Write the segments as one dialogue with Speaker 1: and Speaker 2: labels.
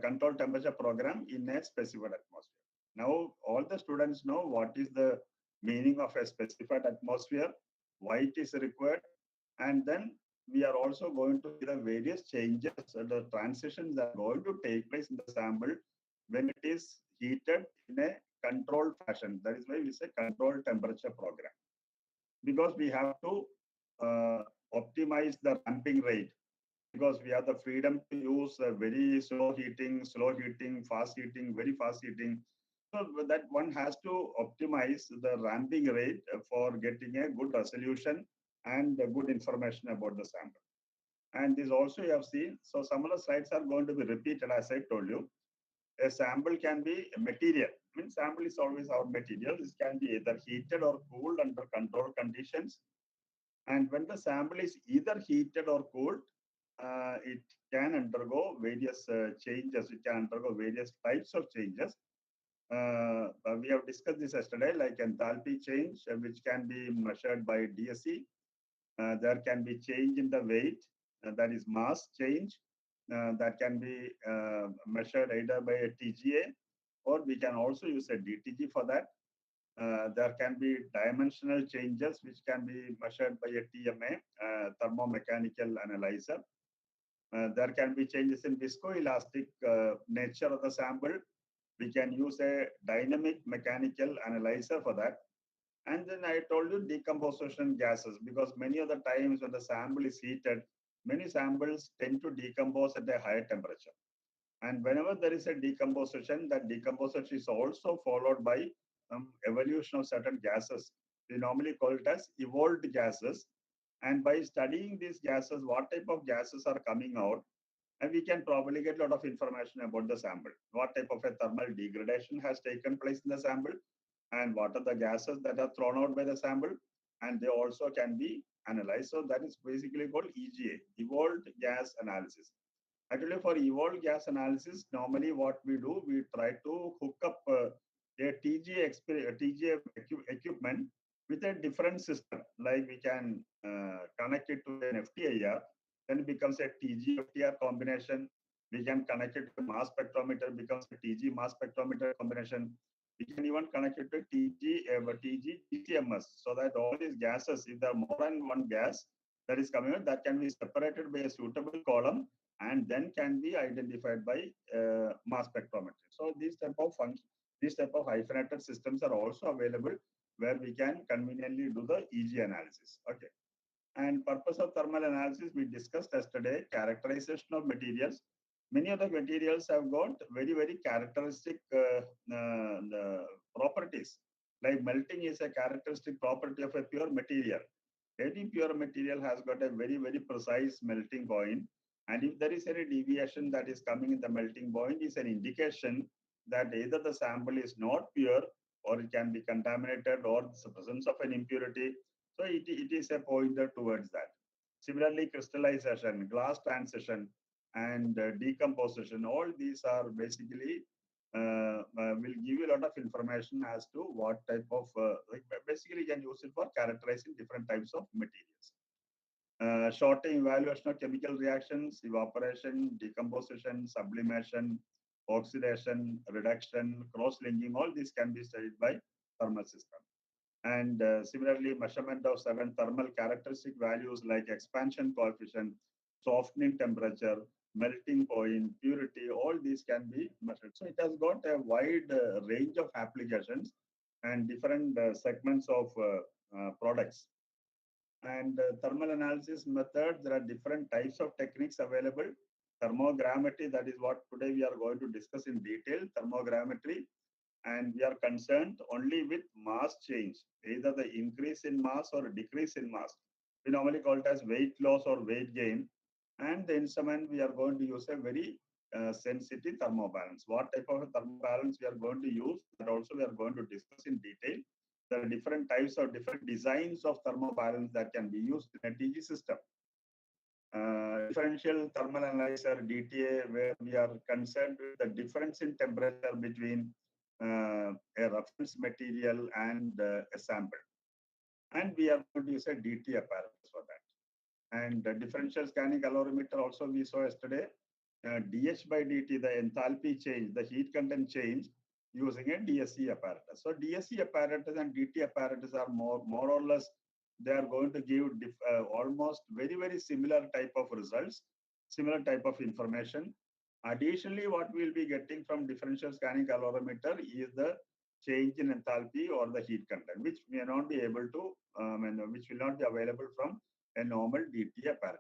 Speaker 1: control temperature program in a specified atmosphere. Now, all the students know what is the meaning of a specified atmosphere, why it is required, and then we are also going to see the various changes, the transitions that are going to take place in the sample when it is heated in a controlled fashion. That is why we say controlled temperature program, because we have to optimize the ramping rate, because we have the freedom to use very slow heating, fast heating, very fast heating. So that one has to optimize the ramping rate for getting a good resolution and good information about the sample. And this also you have seen. So some of the slides are going to be repeated as I told you. A sample can be a material. I mean, sample is always our material. This can be either heated or cooled under controlled conditions. And when the sample is either heated or cooled, it can undergo various changes. It can undergo various types of changes. We have discussed this yesterday, like enthalpy change, which can be measured by DSE. There can be change in the weight, that is mass change, that can be measured either by a TGA, or we can also use a DTG for that. There can be dimensional changes which can be measured by a TMA, thermomechanical analyzer. There can be changes in viscoelastic nature of the sample. We can use a dynamic mechanical analyzer for that. And then I told you decomposition gases, because many of the times when the sample is heated, many samples tend to decompose at a higher temperature. And whenever there is a decomposition, that decomposition is also followed by evolution of certain gases. We normally call it as evolved gases. And by studying these gases, what type of gases are coming out, and we can probably get a lot of information about the sample. What type of a thermal degradation has taken place in the sample, and what are the gases that are thrown out by the sample, and they also can be analyzed. So that is basically called EGA, Evolved Gas Analysis. Actually, for evolved gas analysis, normally what we do, we try to hook up a TGA equipment with a different system. Like we can connect it to an FTIR, then it becomes a TG-FTIR combination. We can connect it to a mass spectrometer, becomes a TG mass spectrometer combination. We can even connect it to TG GCMS, so that all these gases, if there are more than one gas that is coming out, that can be separated by a suitable column and then can be identified by mass spectrometry. So these type of hyphenated systems are also available, where we can conveniently do the EG analysis. Okay. And purpose of thermal analysis, we discussed yesterday, characterization of materials. Many of the materials have got very, very characteristic properties. Like melting is a characteristic property of a pure material. Any pure material has got a very, very precise melting point. And if there is any deviation that is coming in the melting point, is an indication that either the sample is not pure, or it can be contaminated, or the presence of an impurity. So it is a pointer towards that. Similarly, crystallization, glass transition, and decomposition, all these are basically will give you a lot of information as to what type of, basically you can use it for characterizing different types of materials. Shorting evaluation of chemical reactions, evaporation, decomposition, sublimation, oxidation, reduction, cross-linking, all these can be studied by thermal system. And similarly, measurement of 7 thermal characteristic values like expansion coefficient, softening temperature, melting point, purity, all these can be measured. So it has got a wide range of applications and different segments of products. And thermal analysis methods, there are different types of techniques available. Thermogrametry, that is what today we are going to discuss in detail, thermogrametry. And we are concerned only with mass change, either the increase in mass or decrease in mass. We normally call it as weight loss or weight gain. And the instrument, we are going to use a very sensitive thermobalance. What type of thermobalance we are going to use, that also we are going to discuss in detail. There are different types of different designs of thermobalance that can be used in a TG system. Differential thermal analyzer, DTA, where we are concerned with the difference in temperature between a reference material and a sample. And we are going to use a DTA apparatus for that. And differential scanning calorimeter also we saw yesterday. dH by dt, the enthalpy change, the heat content change using a DSC apparatus. So DSC apparatus and DT apparatus are more or less, they are going to give almost very similar type of results, similar type of information. Additionally, what we'll be getting from differential scanning calorimeter is the change in enthalpy or the heat content, which may not be able to, which will not be available from a normal DT apparatus.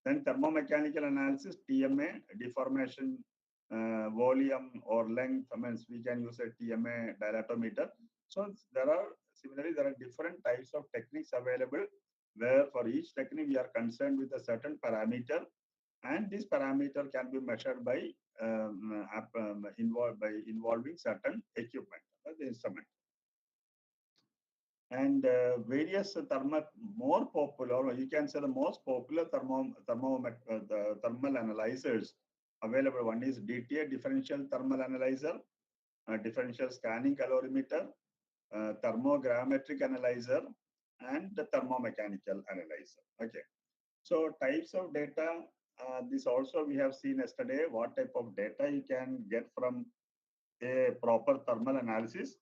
Speaker 1: Then thermomechanical analysis, TMA, deformation, volume or length, we can use a TMA dilatometer. So similarly, there are different types of techniques available where for each technique we are concerned with a certain parameter, and this parameter can be measured by involving certain equipment, the instrument. And various more popular, or you can say the most popular thermal analyzers available. One is DTA, differential thermal analyzer, differential scanning calorimeter, thermogrametric analyzer, and the thermomechanical analyzer. Okay. So types of data, this also we have seen yesterday, what type of data you can get from a proper thermal analysis.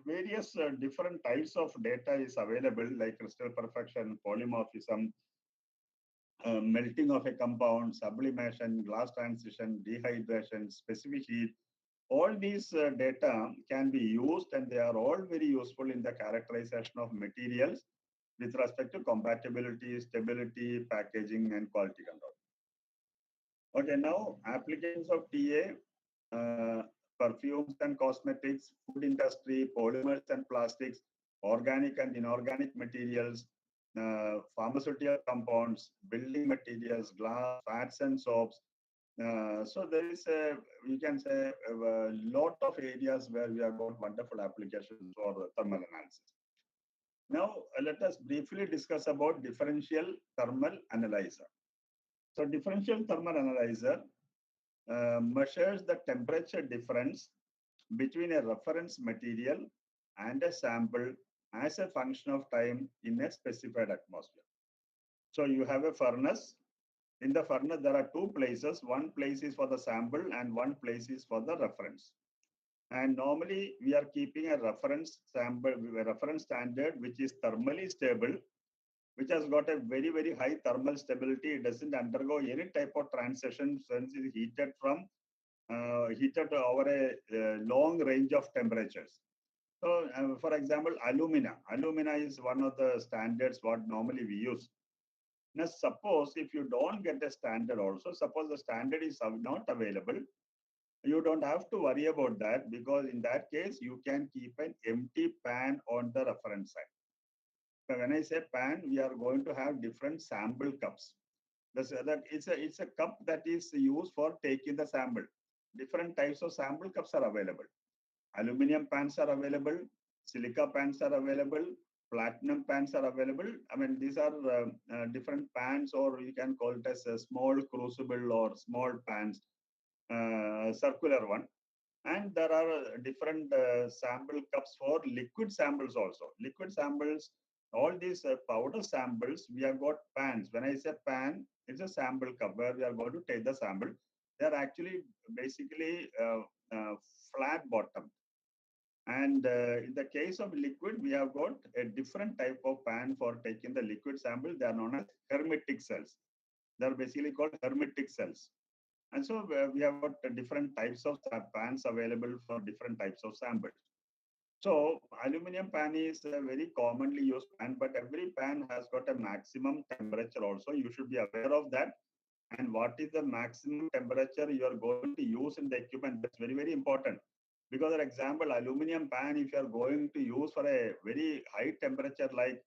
Speaker 1: Various different types of data is available, like crystal perfection, polymorphism, melting of a compound, sublimation, glass transition, dehydration, specific heat. All these data can be used, and they are all very useful in the characterization of materials with respect to compatibility, stability, packaging, and quality control. Okay, now applications of TA, perfumes and cosmetics, food industry, polymers and plastics, organic and inorganic materials, pharmaceutical compounds, building materials, glass, fats and soaps. So there is we can say a lot of areas where we have got wonderful applications for thermal analysis. Now, let us briefly discuss about differential thermal analyzer. So differential thermal analyzer measures the temperature difference between a reference material and a sample as a function of time in a specified atmosphere. So you have a furnace. In the furnace, there are two places. One place is for the sample and one place is for the reference. And normally we are keeping a reference sample, a reference standard, which is thermally stable, which has got a very high thermal stability. It doesn't undergo any type of transition since it is heated over a long range of temperatures. So, for example, alumina. Alumina is one of the standards what normally we use. Now, suppose if you don't get a standard also, suppose the standard is not available, you don't have to worry about that, because in that case, you can keep an empty pan on the reference side. So when I say pan, we are going to have different sample cups. It's a cup that is used for taking the sample. Different types of sample cups are available. Aluminum pans are available. Silica pans are available. Platinum pans are available. I mean, these are different pans, or you can call it as a small crucible or small pans, circular one. And there are different sample cups for liquid samples also. Liquid samples, all these powder samples, we have got pans. When I say pan, it's a sample cup where we are going to take the sample. They are actually basically flat bottom. And in the case of liquid, we have got a different type of pan for taking the liquid sample. They are known as hermetic cells. They are basically called hermetic cells. And so we have got different types of pans available for different types of samples. So aluminum pan is a very commonly used pan, but every pan has got a maximum temperature also. You should be aware of that. And what is the maximum temperature you are going to use in the equipment? That's very important. Because, for example, aluminum pan, if you are going to use for a very high temperature, like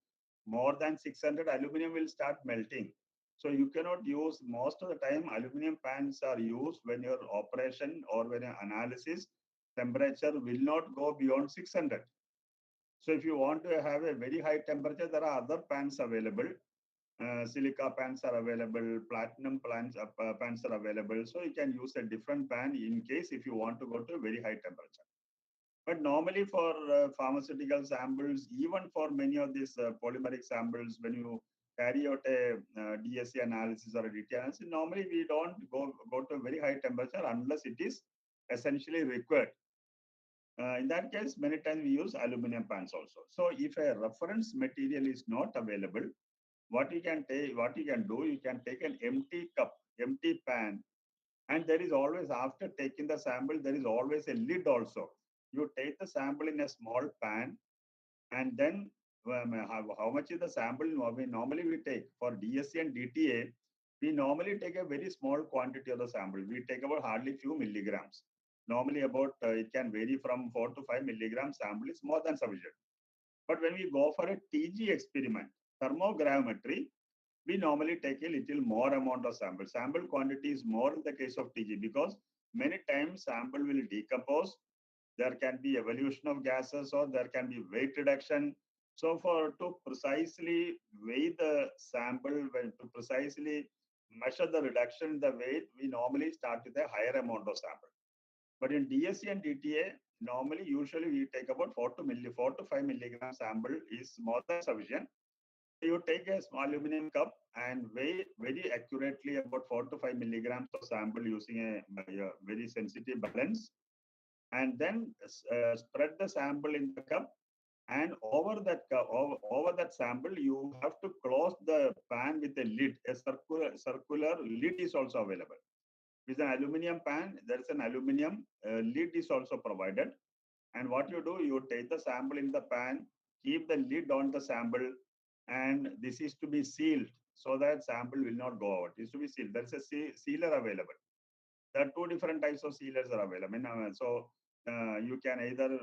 Speaker 1: more than 600, aluminum will start melting. So you cannot use, most of the time, aluminum pans are used when your operation or when your analysis temperature will not go beyond 600. So if you want to have a very high temperature, there are other pans available. Silica pans are available, platinum pans are available. So you can use a different pan in case if you want to go to a very high temperature. But normally for pharmaceutical samples, even for many of these polymeric samples, when you carry out a DSC analysis or a DTA analysis, normally we don't go to a very high temperature unless it is essentially required. In that case, many times we use aluminum pans also. So if a reference material is not available, what you can do, you can take an empty cup, empty pan, and there is always, after taking the sample, there is always a lid also. You take the sample in a small pan, and then how much is the sample? Normally we take for DSC and DTA, we normally take a very small quantity of the sample. We take about hardly few milligrams. Normally about, it can vary from 4 to 5 milligrams. Sample is more than sufficient. But when we go for a TG experiment, thermogravimetry, we normally take a little more amount of sample. Sample quantity is more in the case of TG because many times sample will decompose. There can be evolution of gases or there can be weight reduction. So to precisely weigh the sample, to precisely measure the reduction in the weight, we normally start with a higher amount of sample. But in DSC and DTA, usually we take about 4 to 5 milligram sample is more than sufficient. You take a small aluminum cup and weigh very accurately about 4 to 5 milligrams of sample using a very sensitive balance, and then spread the sample in the cup, and over that sample you have to close the pan with a lid. A circular lid is also available. With an aluminum pan, there is an aluminum lid is also provided. And what you do, you take the sample in the pan, keep the lid on the sample, and this is to be sealed so that sample will not go out. It is to be sealed. There is a sealer available. There are two different types of sealers are available. You can either,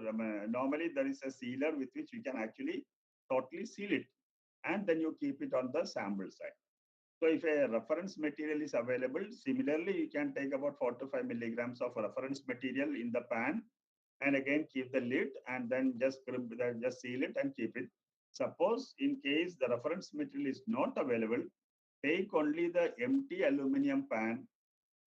Speaker 1: normally there is a sealer with which you can actually totally seal it, and then you keep it on the sample side. So if a reference material is available, similarly, you can take about 4 to 5 milligrams of reference material in the pan, and again keep the lid, and then just seal it and keep it. Suppose in case the reference material is not available, take only the empty aluminum pan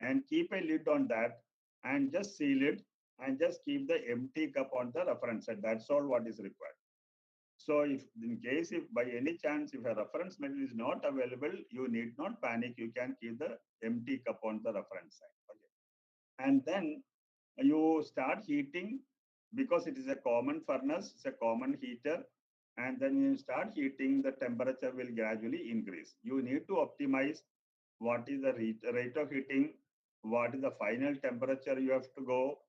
Speaker 1: and keep a lid on that and just seal it and just keep the empty cup on the reference side. That's all what is required. So if by any chance, if a reference material is not available, you need not panic. You can keep the empty cup on the reference side. Okay. And then you start heating, because it is a common furnace, it's a common heater. And then you start heating, the temperature will gradually increase. You need to optimize what is the rate of heating, what is the final temperature you have to go,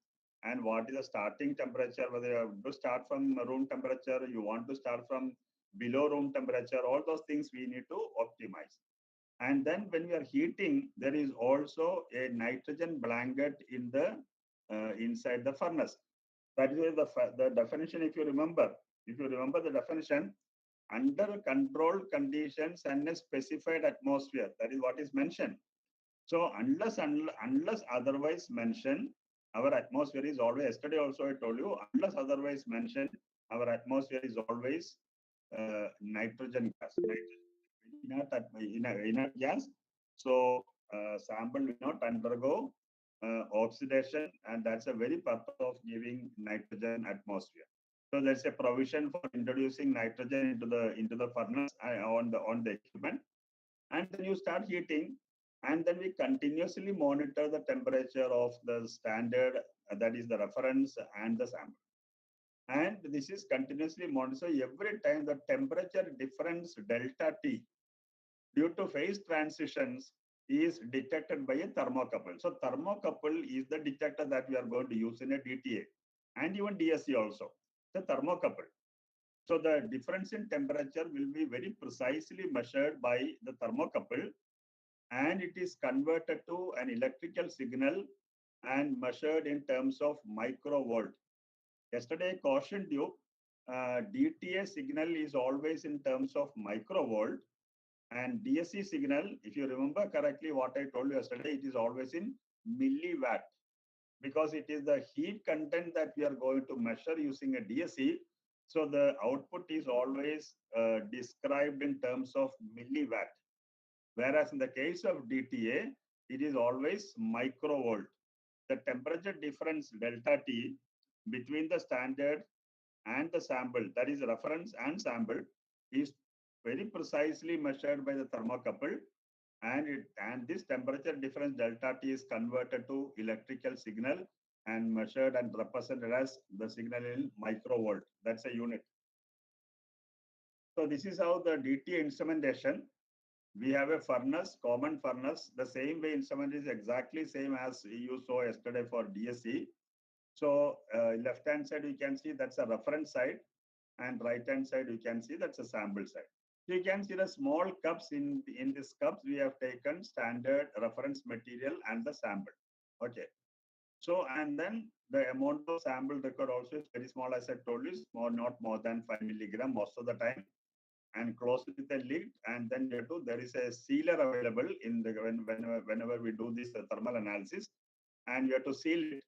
Speaker 1: and what is the starting temperature, whether you have to start from room temperature, you want to start from below room temperature, all those things we need to optimize. And then when we are heating, there is also a nitrogen blanket in the inside the furnace. That is the definition, if you remember the definition, under controlled conditions and a specified atmosphere, that is what is mentioned. So unless otherwise mentioned, our atmosphere is always, yesterday also I told you, unless otherwise mentioned, our atmosphere is always nitrogen gas, inert gas. So sample will not undergo oxidation, and that's a very purpose of giving nitrogen atmosphere. So there's a provision for introducing nitrogen into the furnace on the equipment, and then you start heating, and then we continuously monitor the temperature of the standard, that is the reference and the sample. And this is continuously monitored. So every time the temperature difference delta T due to phase transitions is detected by a thermocouple. So thermocouple is the detector that we are going to use in a DTA and even DSC also, the thermocouple. So the difference in temperature will be very precisely measured by the thermocouple, and it is converted to an electrical signal and measured in terms of microvolt. Yesterday I cautioned you, DTA signal is always in terms of microvolt, and DSC signal, if you remember correctly what I told you yesterday, it is always in milliwatt, because it is the heat content that we are going to measure using a DSC. So the output is always described in terms of milliwatt. Whereas in the case of DTA, it is always microvolt. The temperature difference delta T between the standard and the sample, that is reference and sample, is very precisely measured by the thermocouple, and this temperature difference delta T is converted to electrical signal and measured and represented as the signal in microvolt. That's a unit. So this is how the DTA instrumentation. We have a furnace, common furnace. The same way instrument is exactly same as you saw yesterday for DSC. So left hand side you can see that's a reference side, and right hand side you can see that's a sample side. So you can see the small cups. In these cups we have taken standard reference material and the sample. Okay. So and then the amount of sample record also is very small, as I told you, small, not more than 5 milligram most of the time, and close it with a lid. And then there is a sealer available in the whenever we do this thermal analysis, and you have to seal it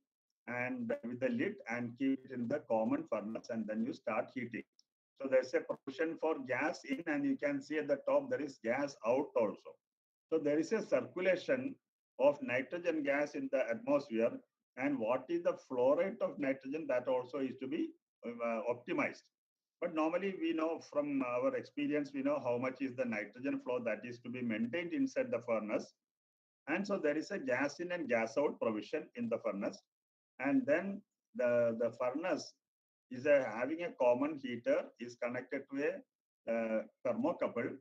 Speaker 1: and with the lid and keep it in the common furnace, and then you start heating. So there's a provision for gas in, and you can see at the top there is gas out also. So there is a circulation of nitrogen gas in the atmosphere, and what is the flow rate of nitrogen, that also is to be optimized. But normally we know from our experience, we know how much is the nitrogen flow that is to be maintained inside the furnace. And so there is a gas in and gas out provision in the furnace. And then the furnace is having a common heater, is connected to a thermocouple.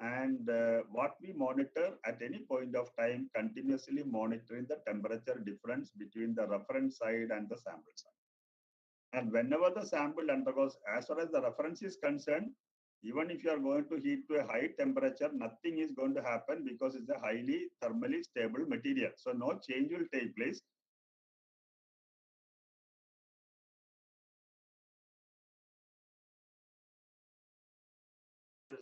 Speaker 1: And what we monitor at any point of time, continuously monitoring the temperature difference between the reference side and the sample side. And whenever the sample undergoes, as far as the reference is concerned, even if you are going to heat to a high temperature, nothing is going to happen because it's a highly thermally stable material. So no change will take place.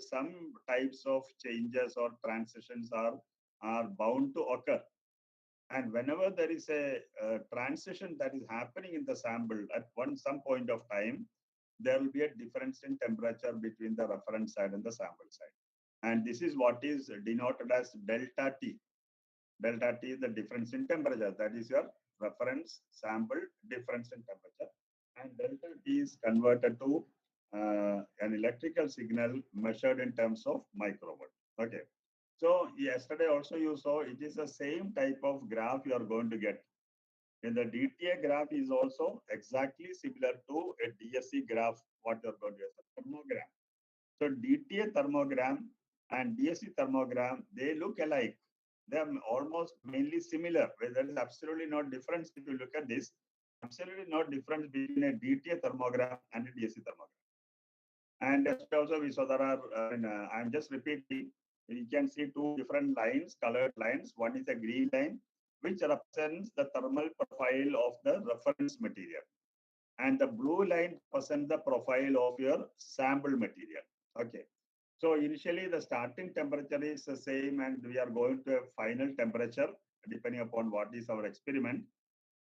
Speaker 1: Some types of changes or transitions are bound to occur. And whenever there is a transition that is happening in the sample at some point of time, there will be a difference in temperature between the reference side and the sample side. And this is what is denoted as delta T. Delta T is the difference in temperature. That is your reference sample difference in temperature. And delta T is converted to an electrical signal measured in terms of microvolt. Okay. So yesterday also you saw it is the same type of graph you are going to get. And the DTA graph is also exactly similar to a DSC graph, what you're going to use, a thermogram. So DTA thermogram and DSC thermogram, they look alike. They are almost mainly similar. There is absolutely no difference if you look at this. Absolutely no difference between a DTA thermogram and a DSC thermogram. And also we saw there are, I'm just repeating, you can see two different lines, colored lines. One is a green line, which represents the thermal profile of the reference material. And the blue line represents the profile of your sample material. Okay. So initially the starting temperature is the same, and we are going to a final temperature depending upon what is our experiment.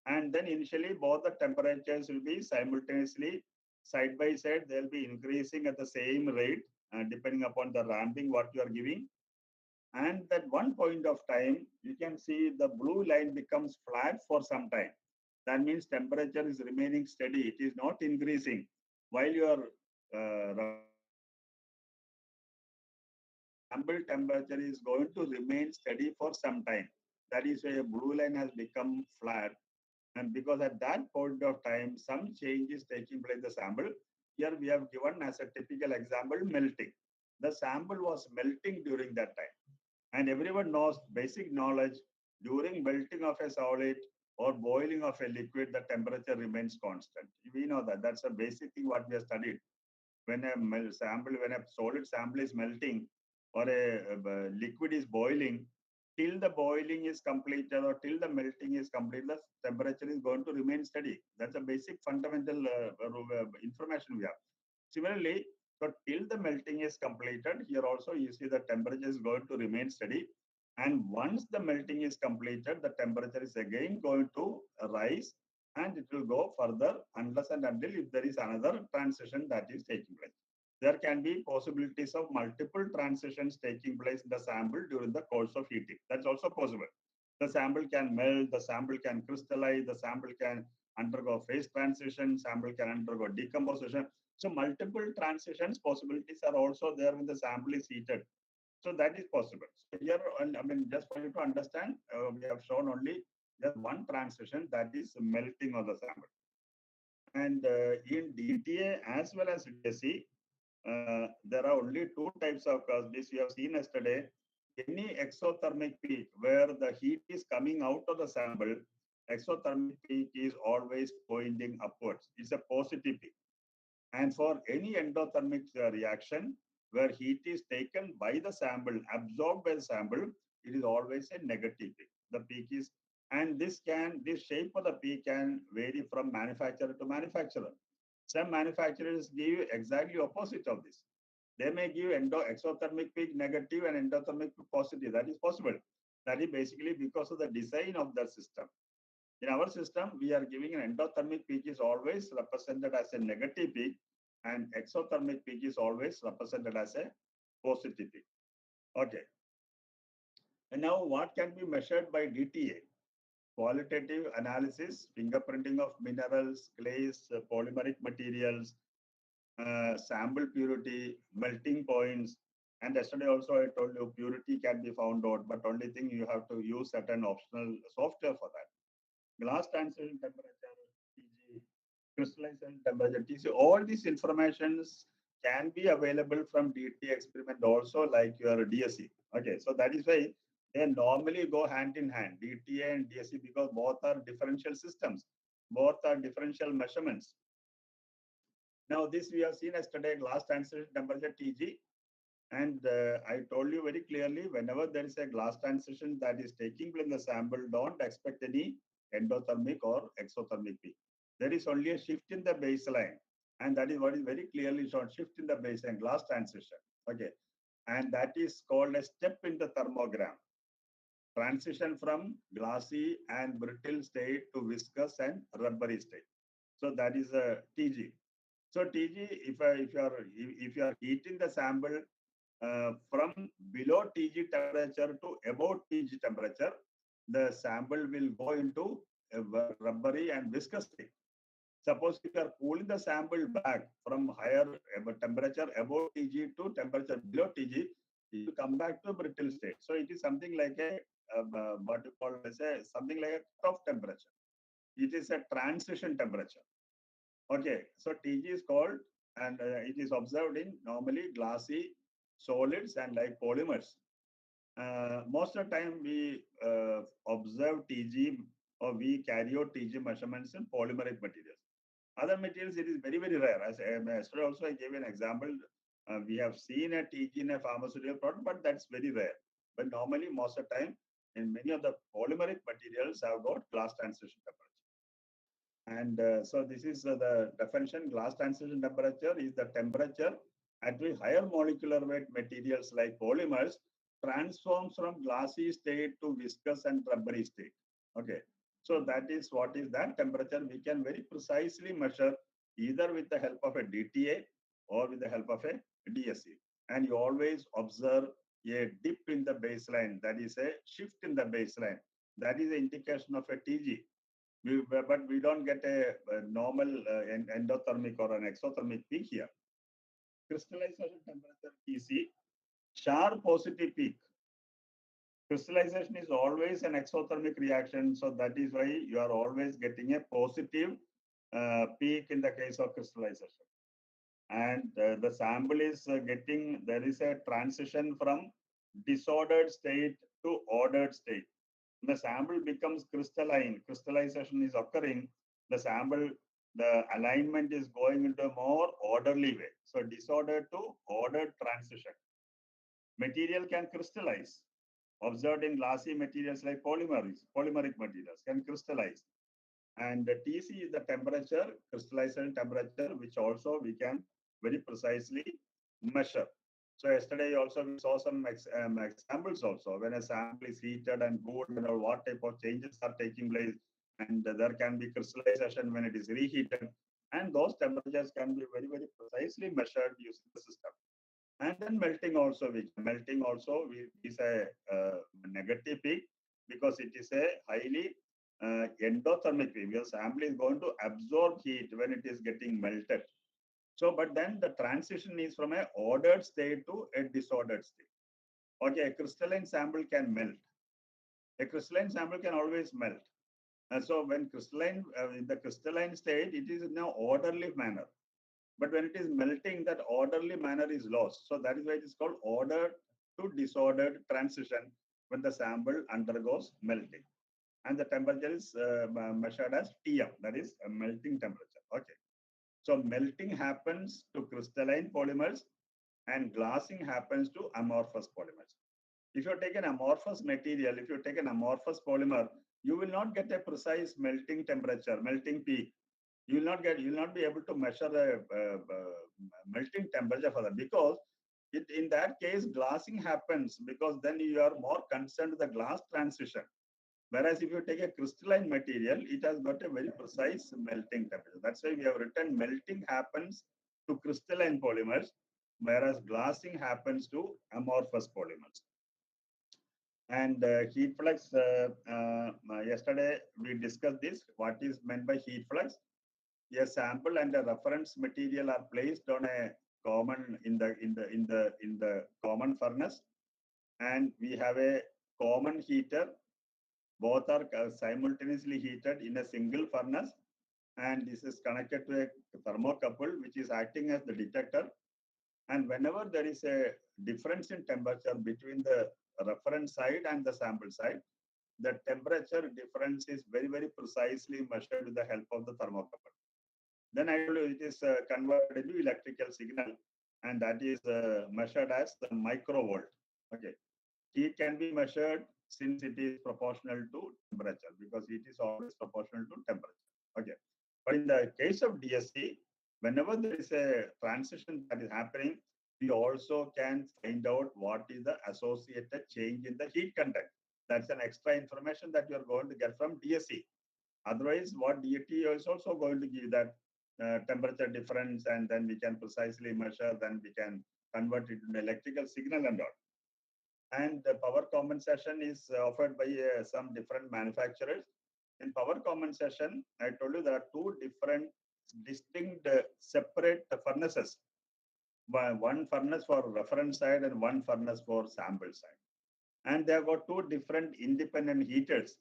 Speaker 1: And then initially both the temperatures will be simultaneously side by side. They'll be increasing at the same rate depending upon the ramping what you are giving. And at one point of time, you can see the blue line becomes flat for some time. That means temperature is remaining steady. It is not increasing. While your sample temperature is going to remain steady for some time. That is why a blue line has become flat. And because at that point of time, some change is taking place in the sample. Here we have given as a typical example, melting. The sample was melting during that time. And everyone knows basic knowledge, during melting of a solid or boiling of a liquid, the temperature remains constant. We know that. That's a basic thing what we have studied. When a solid sample is melting or a liquid is boiling, till the boiling is completed or till the melting is complete, the temperature is going to remain steady. That's a basic fundamental information we have. Similarly, so till the melting is completed, here also you see the temperature is going to remain steady. And once the melting is completed, the temperature is again going to rise, and it will go further unless and until if there is another transition that is taking place. There can be possibilities of multiple transitions taking place in the sample during the course of heating. That's also possible. The sample can melt, the sample can crystallize, the sample can undergo phase transition, sample can undergo decomposition. So multiple transitions possibilities are also there when the sample is heated. So that is possible. So here, I mean, just for you to understand, we have shown only just one transition, that is melting of the sample. And in DTA as well as DSC, there are only two types of curves. This we have seen yesterday. Any exothermic peak where the heat is coming out of the sample, exothermic peak is always pointing upwards. It's a positive peak. And for any endothermic reaction where heat is taken by the sample, absorbed by the sample, it is always a negative peak. The peak is, and this shape of the peak can vary from manufacturer to manufacturer. Some manufacturers give exactly opposite of this. They may give exothermic peak negative and endothermic peak positive. That is possible. That is basically because of the design of the system. In our system, we are giving an endothermic peak is always represented as a negative peak, and exothermic peak is always represented as a positive peak. Okay. And now what can be measured by DTA? Qualitative analysis, fingerprinting of minerals, clays, polymeric materials, sample purity, melting points. And yesterday also I told you purity can be found out, but only thing you have to use certain optional software for that. Glass transition temperature, TG, crystallization temperature, TC, all these informations can be available from DTA experiment also, like your DSC. Okay, so that is why they normally go hand in hand, DTA and DSC, because both are differential systems, both are differential measurements. Now this we have seen yesterday, glass transition temperature TG, and I told you very clearly, whenever there is a glass transition that is taking place in the sample, don't expect any endothermic or exothermic peak. There is only a shift in the baseline, and that is what is very clearly shown, shift in the baseline, glass transition. Okay, and that is called a step in the thermogram. Transition from glassy and brittle state to viscous and rubbery state. So that is a TG. So TG, if you are heating the sample from below TG temperature to above TG temperature, the sample will go into a rubbery and viscous state. Suppose if you are cooling the sample back from higher temperature above TG to temperature below TG, it will come back to a brittle state. So it is something like a what you call as a something like a cutoff temperature. It is a transition temperature. Okay, so TG is called, and it is observed in normally glassy solids and like polymers. Most of the time we observe TG or we carry out TG measurements in polymeric materials. Other materials, it is very, very rare. As yesterday also I gave an example. We have seen a TG in a pharmaceutical product, but that's very rare. But normally, most of the time, in many of the polymeric materials have got glass transition temperature. And so this is the definition. Glass transition temperature is the temperature at which higher molecular weight materials like polymers transforms from glassy state to viscous and rubbery state. Okay. So that is what is that temperature we can very precisely measure either with the help of a DTA or with the help of a DSC. And you always observe a dip in the baseline, that is a shift in the baseline. That is the indication of a TG. But we don't get a normal endothermic or an exothermic peak here. Crystallization temperature TC, sharp positive peak. Crystallization is always an exothermic reaction, so that is why you are always getting a positive peak in the case of crystallization. And the sample is getting, there is a transition from disordered state to ordered state. The sample becomes crystalline, crystallization is occurring, the sample, the alignment is going into a more orderly way. So disordered to ordered transition. Material can crystallize. Observed in glassy materials like polymeric materials can crystallize. And the TC is the temperature, crystallization temperature, which also we can very precisely measure. So yesterday also we saw some examples also when a sample is heated and cooled and what type of changes are taking place, and there can be crystallization when it is reheated, and those temperatures can be very, very precisely measured using the system. And then melting also is a negative peak because it is a highly endothermic way, where sample is going to absorb heat when it is getting melted. So, but then the transition is from a ordered state to a disordered state. Okay, a crystalline sample can melt. A crystalline sample can always melt. And so when crystalline, in the crystalline state, it is in an orderly manner. But when it is melting, that orderly manner is lost. So that is why it is called ordered to disordered transition when the sample undergoes melting. And the temperature is measured as TM, that is a melting temperature. Okay. So melting happens to crystalline polymers and glassing happens to amorphous polymers. If you take an amorphous material, if you take an amorphous polymer, you will not get a precise melting temperature, melting peak. You will not be able to measure the melting temperature for that, because in that case glassing happens, because then you are more concerned with the glass transition. Whereas if you take a crystalline material, it has got a very precise melting temperature. That's why we have written melting happens to crystalline polymers, whereas glassing happens to amorphous polymers. And heat flux, yesterday we discussed this, what is meant by heat flux. A sample and a reference material are placed on a common in the common furnace, and we have a common heater. Both are simultaneously heated in a single furnace, and this is connected to a thermocouple which is acting as the detector. And whenever there is a difference in temperature between the reference side and the sample side, the temperature difference is very, very precisely measured with the help of the thermocouple. Then I told you it is converted into electrical signal, and that is measured as the microvolt. Okay. Heat can be measured since it is proportional to temperature, because heat is always proportional to temperature. Okay. But in the case of DSC, whenever there is a transition that is happening, we also can find out what is the associated change in the heat content. That's an extra information that you are going to get from DSC. Otherwise, what DTA is also going to give that temperature difference, and then we can precisely measure, then we can convert it into electrical signal and all. And the power compensation is offered by some different manufacturers. In power compensation, I told you there are two different distinct separate furnaces. One furnace for reference side and one furnace for sample side. And they have got two different independent heaters.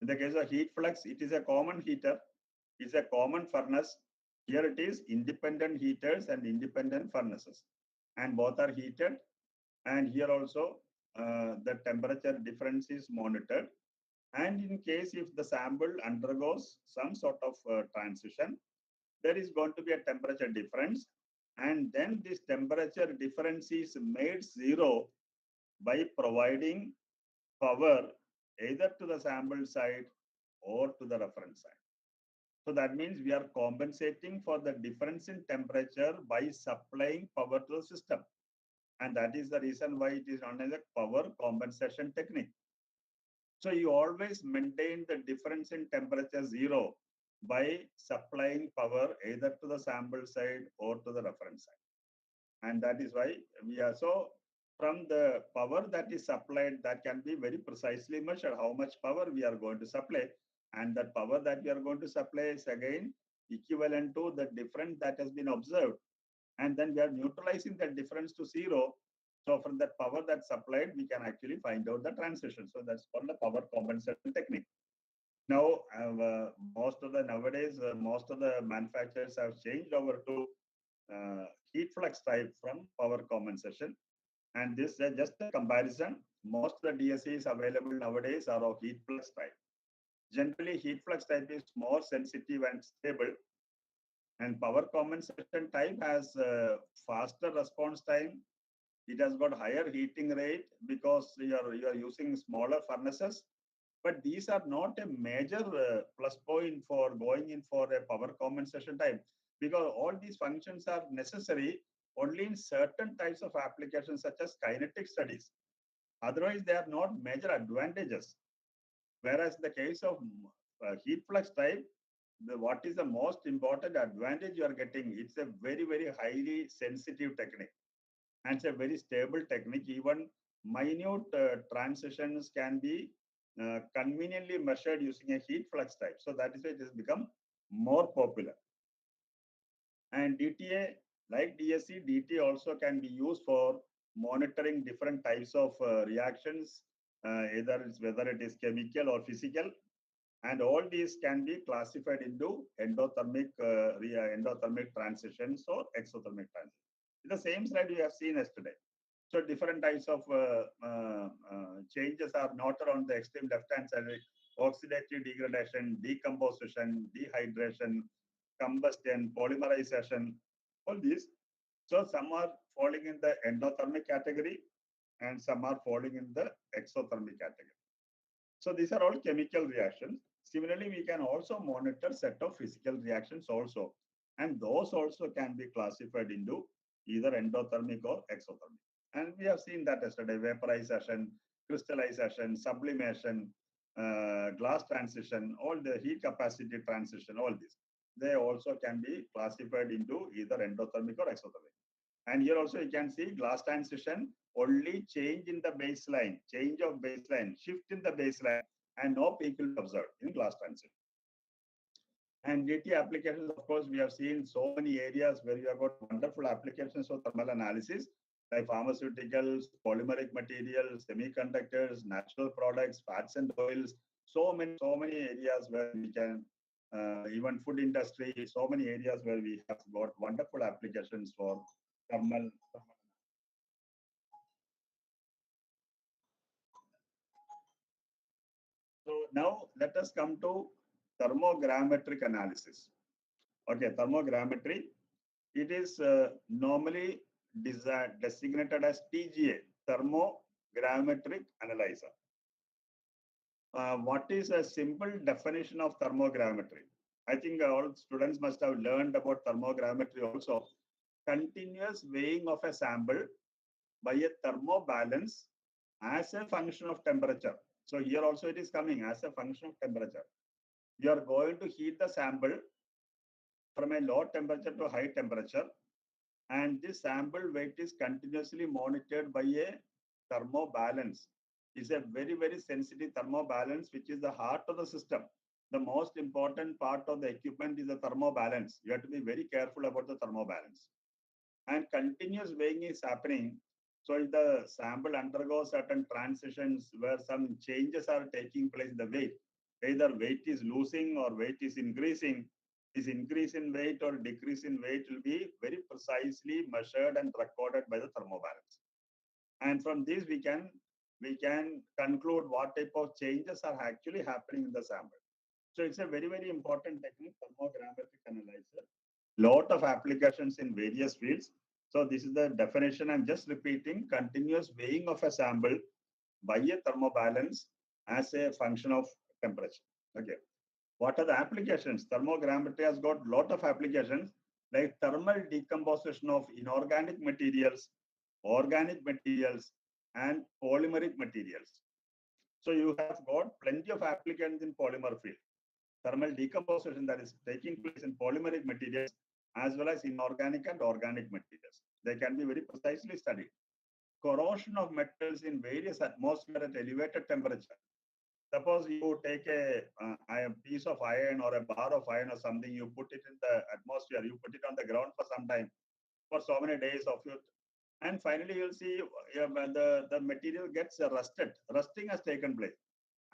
Speaker 1: In the case of heat flux, it is a common heater. It's a common furnace. Here it is independent heaters and independent furnaces. And both are heated. And here also the temperature difference is monitored. And in case if the sample undergoes some sort of transition, there is going to be a temperature difference. And then this temperature difference is made zero by providing power either to the sample side or to the reference side. So that means we are compensating for the difference in temperature by supplying power to the system. And that is the reason why it is known as a power compensation technique. So you always maintain the difference in temperature zero by supplying power either to the sample side or to the reference side. And that is why we are so from the power that is supplied, that can be very precisely measured how much power we are going to supply. And that power that we are going to supply is again equivalent to the difference that has been observed. And then we are neutralizing that difference to zero. So from that power that's supplied, we can actually find out the transition. So that's called the power compensation technique. Now, most of the manufacturers have changed over to heat flux type from power compensation. And this is just a comparison. Most of the DSCs available nowadays are of heat flux type. Generally, heat flux type is more sensitive and stable. And power compensation type has faster response time. It has got higher heating rate because you are using smaller furnaces. But these are not a major plus point for going in for a power compensation type, because all these functions are necessary only in certain types of applications such as kinetic studies. Otherwise, they are not major advantages. Whereas in the case of heat flux type, what is the most important advantage you are getting? It's a very, very highly sensitive technique. And it's a very stable technique. Even minute transitions can be conveniently measured using a heat flux type. So that is why it has become more popular. And DTA, like DSC, DTA also can be used for monitoring different types of reactions, either whether it is chemical or physical. And all these can be classified into endothermic transitions or exothermic transitions. The same slide we have seen yesterday. So different types of changes are noted on the extreme left-hand side: oxidative degradation, decomposition, dehydration, combustion, polymerization, all these. So some are falling in the endothermic category and some are falling in the exothermic category. So these are all chemical reactions. Similarly, we can also monitor set of physical reactions also. And those also can be classified into either endothermic or exothermic. And we have seen that yesterday: vaporization, crystallization, sublimation, glass transition, all the heat capacity transition, all these. They also can be classified into either endothermic or exothermic. And here also you can see glass transition, only change in the baseline, change of baseline, shift in the baseline, and no peak will be observed in glass transition. And DTA applications, of course, we have seen so many areas where you have got wonderful applications for thermal analysis, like pharmaceuticals, polymeric materials, semiconductors, natural products, fats and oils. So many areas where we can, even food industry, so many areas where we have got wonderful applications for thermal. So now let us come to thermogrametric analysis. Okay, thermogrametry. It is normally designated as TGA, thermogrametric analyzer. What is a simple definition of thermogrametry? I think all students must have learned about thermogrametry also. Continuous weighing of a sample by a thermobalance as a function of temperature. So here also it is coming as a function of temperature. You are going to heat the sample from a low temperature to high temperature, and this sample weight is continuously monitored by a thermobalance. It's a very sensitive thermobalance, which is the heart of the system. The most important part of the equipment is the thermobalance. You have to be very careful about the thermobalance. And continuous weighing is happening. So if the sample undergoes certain transitions where some changes are taking place in the weight, either weight is losing or weight is increasing, this increase in weight or decrease in weight will be very precisely measured and recorded by the thermobalance. And from this we can conclude what type of changes are actually happening in the sample. So it's a very important technique, thermogrametric analyzer. Lot of applications in various fields. So this is the definition. I'm just repeating: continuous weighing of a sample by a thermobalance as a function of temperature. Okay. What are the applications? Thermogrametry has got lot of applications, like thermal decomposition of inorganic materials, organic materials, and polymeric materials. So you have got plenty of applications in polymer field. Thermal decomposition that is taking place in polymeric materials as well as inorganic and organic materials. They can be very precisely studied. Corrosion of metals in various atmospheres at elevated temperature. Suppose you take a piece of iron or a bar of iron or something, you put it in the atmosphere, you put it on the ground for some time, for so many days of it, and finally you'll see the material gets rusted. Rusting has taken place.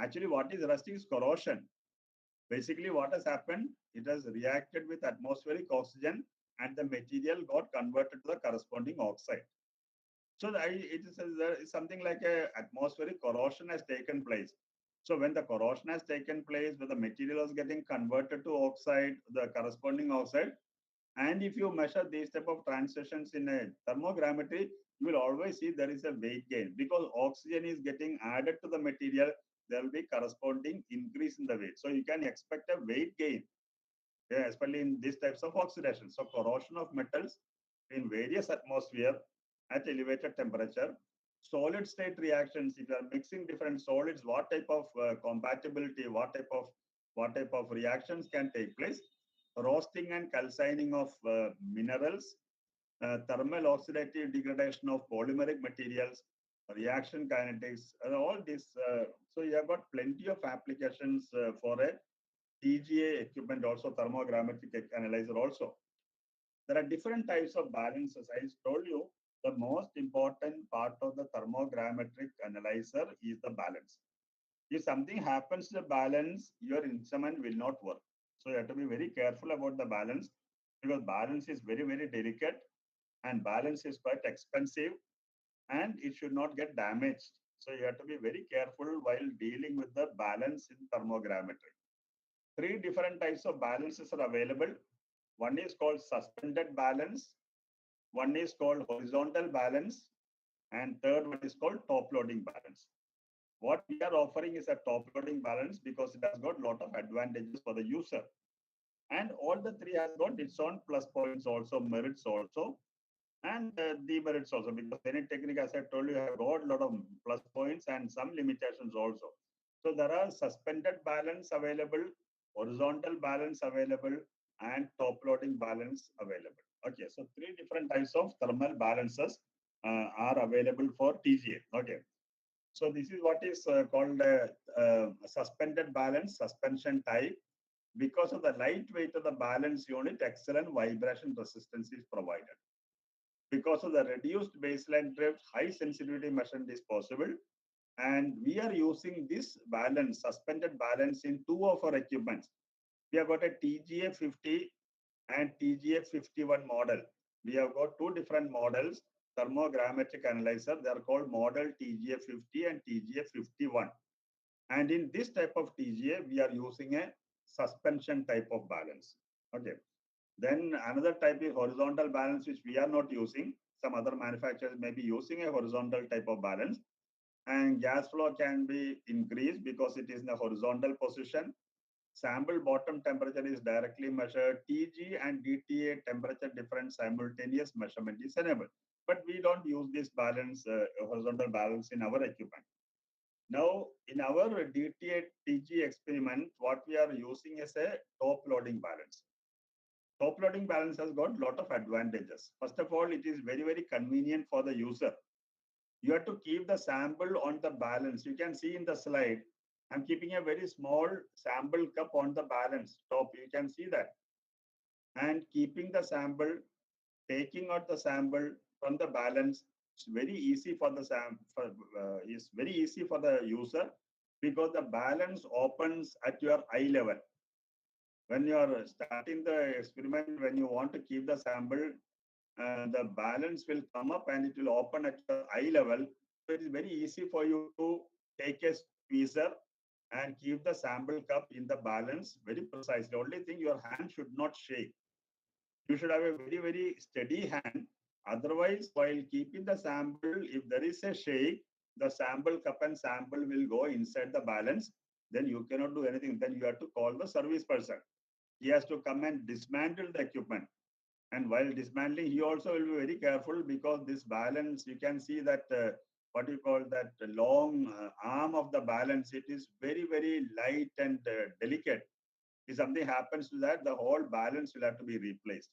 Speaker 1: Actually, what is rusting is corrosion. Basically, what has happened, it has reacted with atmospheric oxygen and the material got converted to the corresponding oxide. So it is something like a atmospheric corrosion has taken place. So when the corrosion has taken place, when the material is getting converted to oxide, the corresponding oxide, and if you measure these type of transitions in a thermogrametry, you will always see there is a weight gain because oxygen is getting added to the material. There will be corresponding increase in the weight. So you can expect a weight gain, especially in these types of oxidation. So corrosion of metals in various atmosphere at elevated temperature. Solid state reactions, if you are mixing different solids, what type of compatibility, what type of reactions can take place? Roasting and calcining of minerals, thermal oxidative degradation of polymeric materials, reaction kinetics, all this. So you have got plenty of applications for a TGA equipment, also thermogrammetric analyzer also. There are different types of balances. I told you the most important part of the thermogrammetric analyzer is the balance. If something happens to the balance, your instrument will not work. So you have to be very careful about the balance, because balance is very, very delicate and balance is quite expensive and it should not get damaged. So you have to be very careful while dealing with the balance in thermogrammetry. Three different types of balances are available. One is called suspended balance, one is called horizontal balance, and third one is called top loading balance. What we are offering is a top loading balance because it has got a lot of advantages for the user. And all the three has got its own plus points also, merits also, and demerits also, because any technique, as I told you, have got a lot of plus points and some limitations also. So there are suspended balance available, horizontal balance available, and top loading balance available. Okay, so three different types of thermal balances are available for TGA. Okay, so this is what is called a suspended balance, suspension type. Because of the lightweight of the balance unit, excellent vibration resistance is provided. Because of the reduced baseline drift, high sensitivity measurement is possible. And we are using this balance, suspended balance, in two of our equipments. We have got a TGA 50 and TGA 51 model. We have got two different models, thermogrammetric analyzer. They are called model TGA 50 and TGA 51. And in this type of TGA, we are using a suspension type of balance. Okay. Then another type is horizontal balance, which we are not using. Some other manufacturers may be using a horizontal type of balance. And gas flow can be increased because it is in a horizontal position. Sample bottom temperature is directly measured. TG and DTA temperature difference simultaneous measurement is enabled. But we don't use this balance, horizontal balance, in our equipment. Now, in our DTA TG experiment, what we are using is a top loading balance. Top loading balance has got a lot of advantages. First of all, it is very, very convenient for the user. You have to keep the sample on the balance. You can see in the slide, I'm keeping a very small sample cup on the balance top. You can see that. And keeping the sample, taking out the sample from the balance, it's very easy for the it's very easy for the user, because the balance opens at your eye level. When you are starting the experiment, when you want to keep the sample, the balance will come up and it will open at your eye level. So it is very easy for you to take a tweezer and keep the sample cup in the balance very precisely. The only thing, your hand should not shake. You should have a very, very steady hand. Otherwise, while keeping the sample, if there is a shake, the sample cup and sample will go inside the balance. Then you cannot do anything. Then you have to call the service person. He has to come and dismantle the equipment. And while dismantling, he also will be very careful, because this balance, you can see that what you call that long arm of the balance, it is very, very light and delicate. If something happens to that, the whole balance will have to be replaced.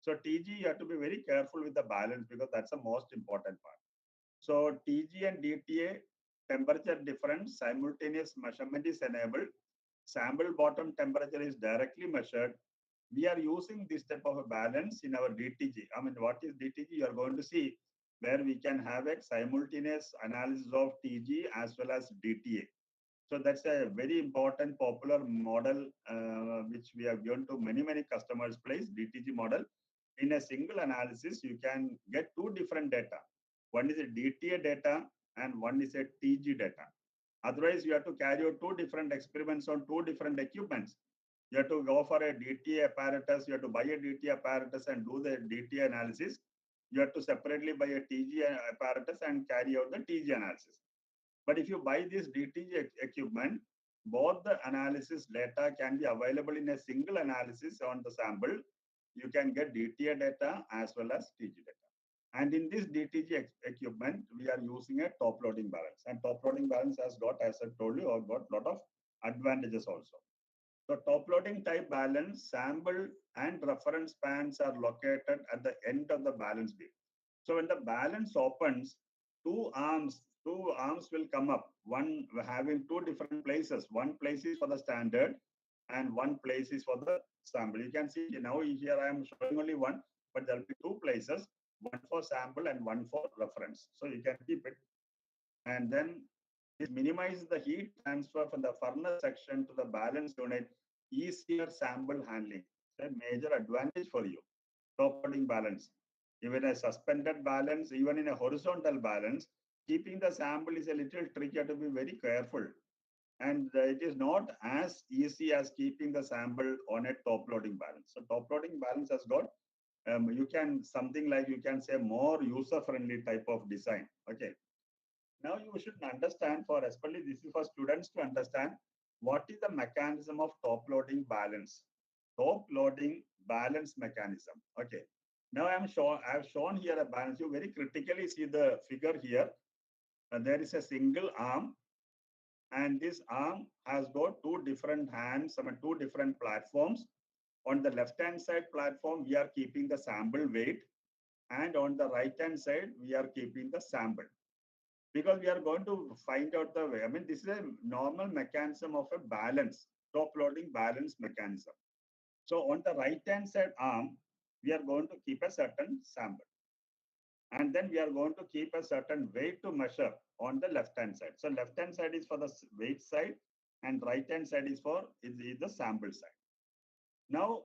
Speaker 1: So TG, you have to be very careful with the balance, because that's the most important part. So TG and DTA temperature difference, simultaneous measurement is enabled. Sample bottom temperature is directly measured. We are using this type of a balance in our DTG. I mean, what is DTG? You are going to see where we can have a simultaneous analysis of TG as well as DTA. So that's a very important popular model which we have given to many, many customers place, DTG model. In a single analysis, you can get two different data. One is a DTA data and one is a TG data. Otherwise, you have to carry out two different experiments on two different equipments. You have to go for a DTA apparatus, you have to buy a DTA apparatus and do the DTA analysis. You have to separately buy a TG apparatus and carry out the TG analysis. But if you buy this DTG equipment, both the analysis data can be available in a single analysis on the sample. You can get DTA data as well as TG data. And in this DTG equipment, we are using a top loading balance. And top loading balance has got, as I told you, got a lot of advantages also. So top loading type balance, sample and reference pans are located at the end of the balance beam. So when the balance opens, two arms two arms will come up, one having two different places. One place is for the standard and one place is for the sample. You can see now here I am showing only one, but there will be two places, one for sample and one for reference. So you can keep it. And then this minimizes the heat transfer from the furnace section to the balance unit, easier sample handling. It's a major advantage for you. Top loading balance. Even a suspended balance, even in a horizontal balance, keeping the sample is a little tricky. You have to be very careful. And it is not as easy as keeping the sample on a top loading balance. So top loading balance has got, you can something like you can say more user friendly type of design. Okay. Now you should understand, for especially this is for students to understand what is the mechanism of top loading balance. Top loading balance mechanism. Okay. Now I have shown here a balance. You very critically see the figure here. There is a single arm, and this arm has got two different hands, two different platforms. On the left hand side platform, we are keeping the sample weight, and on the right hand side, we are keeping the sample. Because we are going to find out the way. I mean, this is a normal mechanism of a balance, top loading balance mechanism. So on the right hand side arm, we are going to keep a certain sample. And then we are going to keep a certain weight to measure on the left hand side. So left hand side is for the weight side and right hand side is for is the sample side. Now,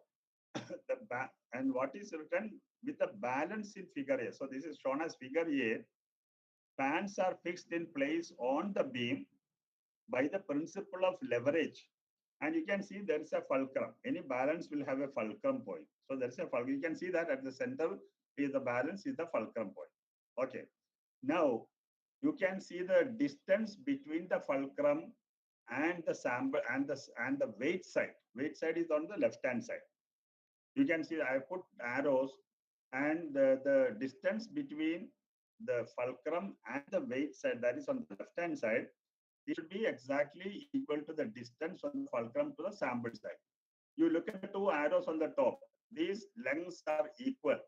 Speaker 1: and what is written with the balance in figure A. So this is shown as figure A. Fans are fixed in place on the beam by the principle of leverage. And you can see there is a fulcrum. Any balance will have a fulcrum point. So there is a fulcrum. You can see that at the center is the balance is the fulcrum point. Okay. Now you can see the distance between the fulcrum and the sample and the weight side. Weight side is on the left hand side. You can see I put arrows, and the distance between the fulcrum and the weight side, that is on the left hand side, it should be exactly equal to the distance from the fulcrum to the sample side. You look at the two arrows on the top, these lengths are equal,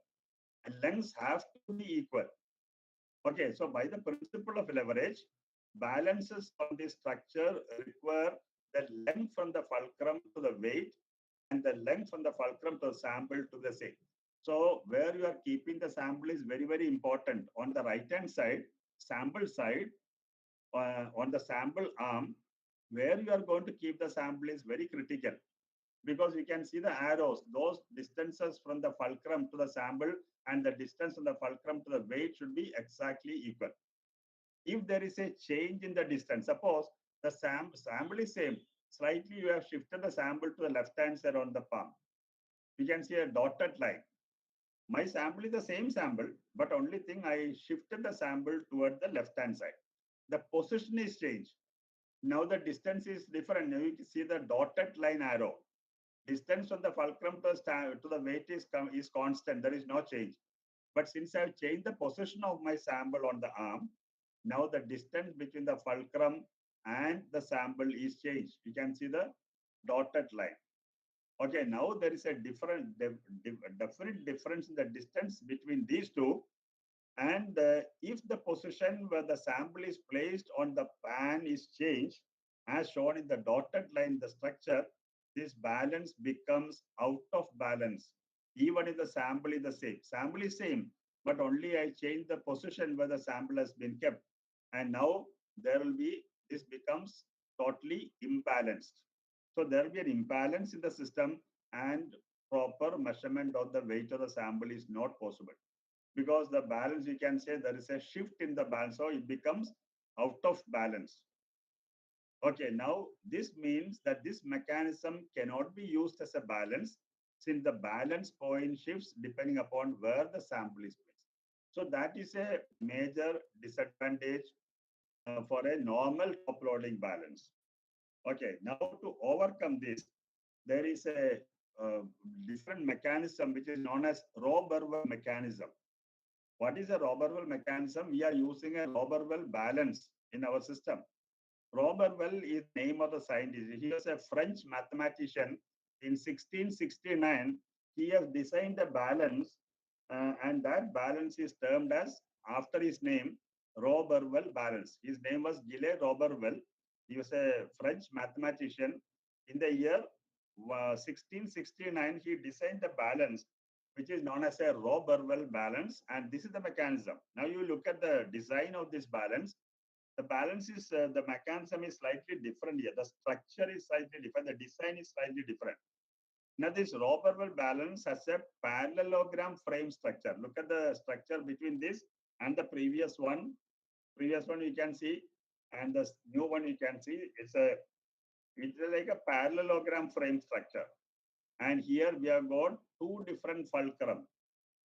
Speaker 1: and lengths have to be equal. Okay, so by the principle of leverage, balances on this structure require the length from the fulcrum to the weight and the length from the fulcrum to the sample to the same. So where you are keeping the sample is very, very important. On the right hand side, sample side, on the sample arm, where you are going to keep the sample is very critical, because you can see the arrows, those distances from the fulcrum to the sample and the distance from the fulcrum to the weight should be exactly equal. If there is a change in the distance, suppose the sample is same, slightly you have shifted the sample to the left hand side on the palm, you can see a dotted line. My sample is the same sample, but only thing I shifted the sample toward the left hand side. The position is changed. Now the distance is different. Now you can see the dotted line arrow. Distance from the fulcrum to the weight is constant. There is no change. But since I have changed the position of my sample on the arm, now the distance between the fulcrum and the sample is changed. You can see the dotted line. Okay, now there is a definite difference in the distance between these two. And if the position where the sample is placed on the pan is changed, as shown in the dotted line, the structure, this balance becomes out of balance. Even if the sample is the same. Sample is same, but only I change the position where the sample has been kept. And now there will be, this becomes totally imbalanced. So there will be an imbalance in the system, and proper measurement of the weight of the sample is not possible. Because the balance, you can say there is a shift in the balance, so it becomes out of balance. Okay, now this means that this mechanism cannot be used as a balance, since the balance point shifts depending upon where the sample is placed. So that is a major disadvantage for a normal top loading balance. Okay, now to overcome this, there is a different mechanism which is known as Roberval mechanism. What is a Roberval mechanism? We are using a Roberval balance in our system. Roberval is the name of the scientist. He was a French mathematician. In 1669, he has designed a balance, and that balance is termed as, after his name, Roberval balance. His name was Gilles Roberval. He was a French mathematician. In the year 1669, he designed a balance which is known as a Roberval balance. And this is the mechanism. Now you look at the design of this balance. The balance is, the mechanism is slightly different here. The structure is slightly different. The design is slightly different. Now this Roberval balance has a parallelogram frame structure. Look at the structure between this and the previous one. Previous one you can see, and the new one you can see. It's like a parallelogram frame structure. And here we have got two different fulcrum.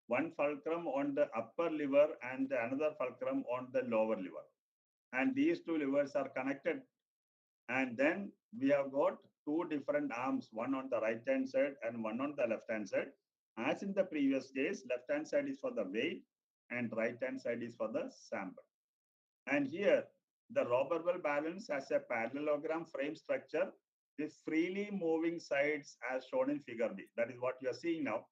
Speaker 1: One fulcrum on the upper lever and another fulcrum on the lower lever. And these two levers are connected. And then we have got two different arms, one on the right hand side and one on the left hand side. As in the previous case, left hand side is for the weight and right hand side is for the sample. And here the Roberval balance has a parallelogram frame structure with freely moving sides as shown in figure B. That is what you are seeing now.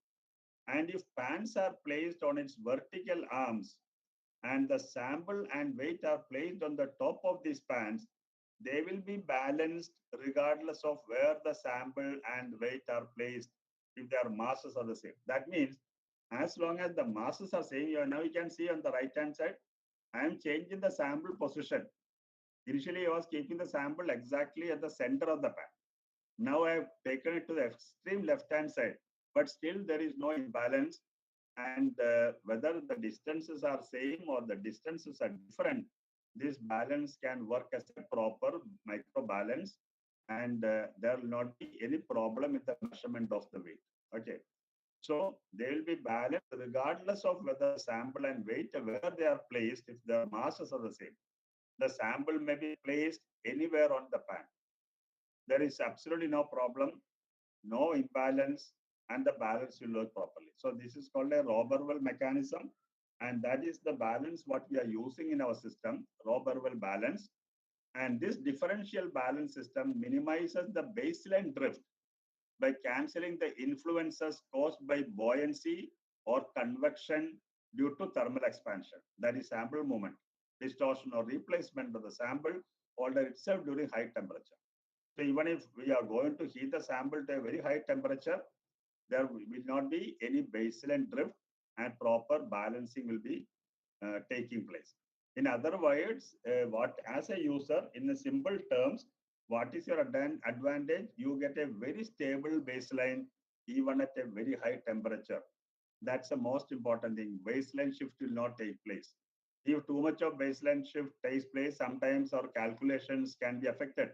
Speaker 1: And if pans are placed on its vertical arms and the sample and weight are placed on the top of these pans, they will be balanced regardless of where the sample and weight are placed if their masses are the same. That means as long as the masses are same, now you can see on the right hand side, I am changing the sample position. Initially, I was keeping the sample exactly at the center of the pan. Now I have taken it to the extreme left hand side, but still there is no imbalance. And whether the distances are same or the distances are different, this balance can work as a proper micro balance, and there will not be any problem with the measurement of the weight. Okay. So they will be balanced regardless of whether sample and weight, where they are placed, if their masses are the same. The sample may be placed anywhere on the pan. There is absolutely no problem, no imbalance, and the balance will work properly. So this is called a Roberval mechanism, and that is the balance what we are using in our system, Roberval balance. And this differential balance system minimizes the baseline drift by cancelling the influences caused by buoyancy or convection due to thermal expansion, that is sample movement, distortion or replacement of the sample holder itself during high temperature. So even if we are going to heat the sample to a very high temperature, there will not be any baseline drift and proper balancing will be taking place. In other words, what as a user, in a simple terms, what is your advantage? You get a very stable baseline even at a very high temperature. That's the most important thing. Baseline shift will not take place. If too much of baseline shift takes place, sometimes our calculations can be affected.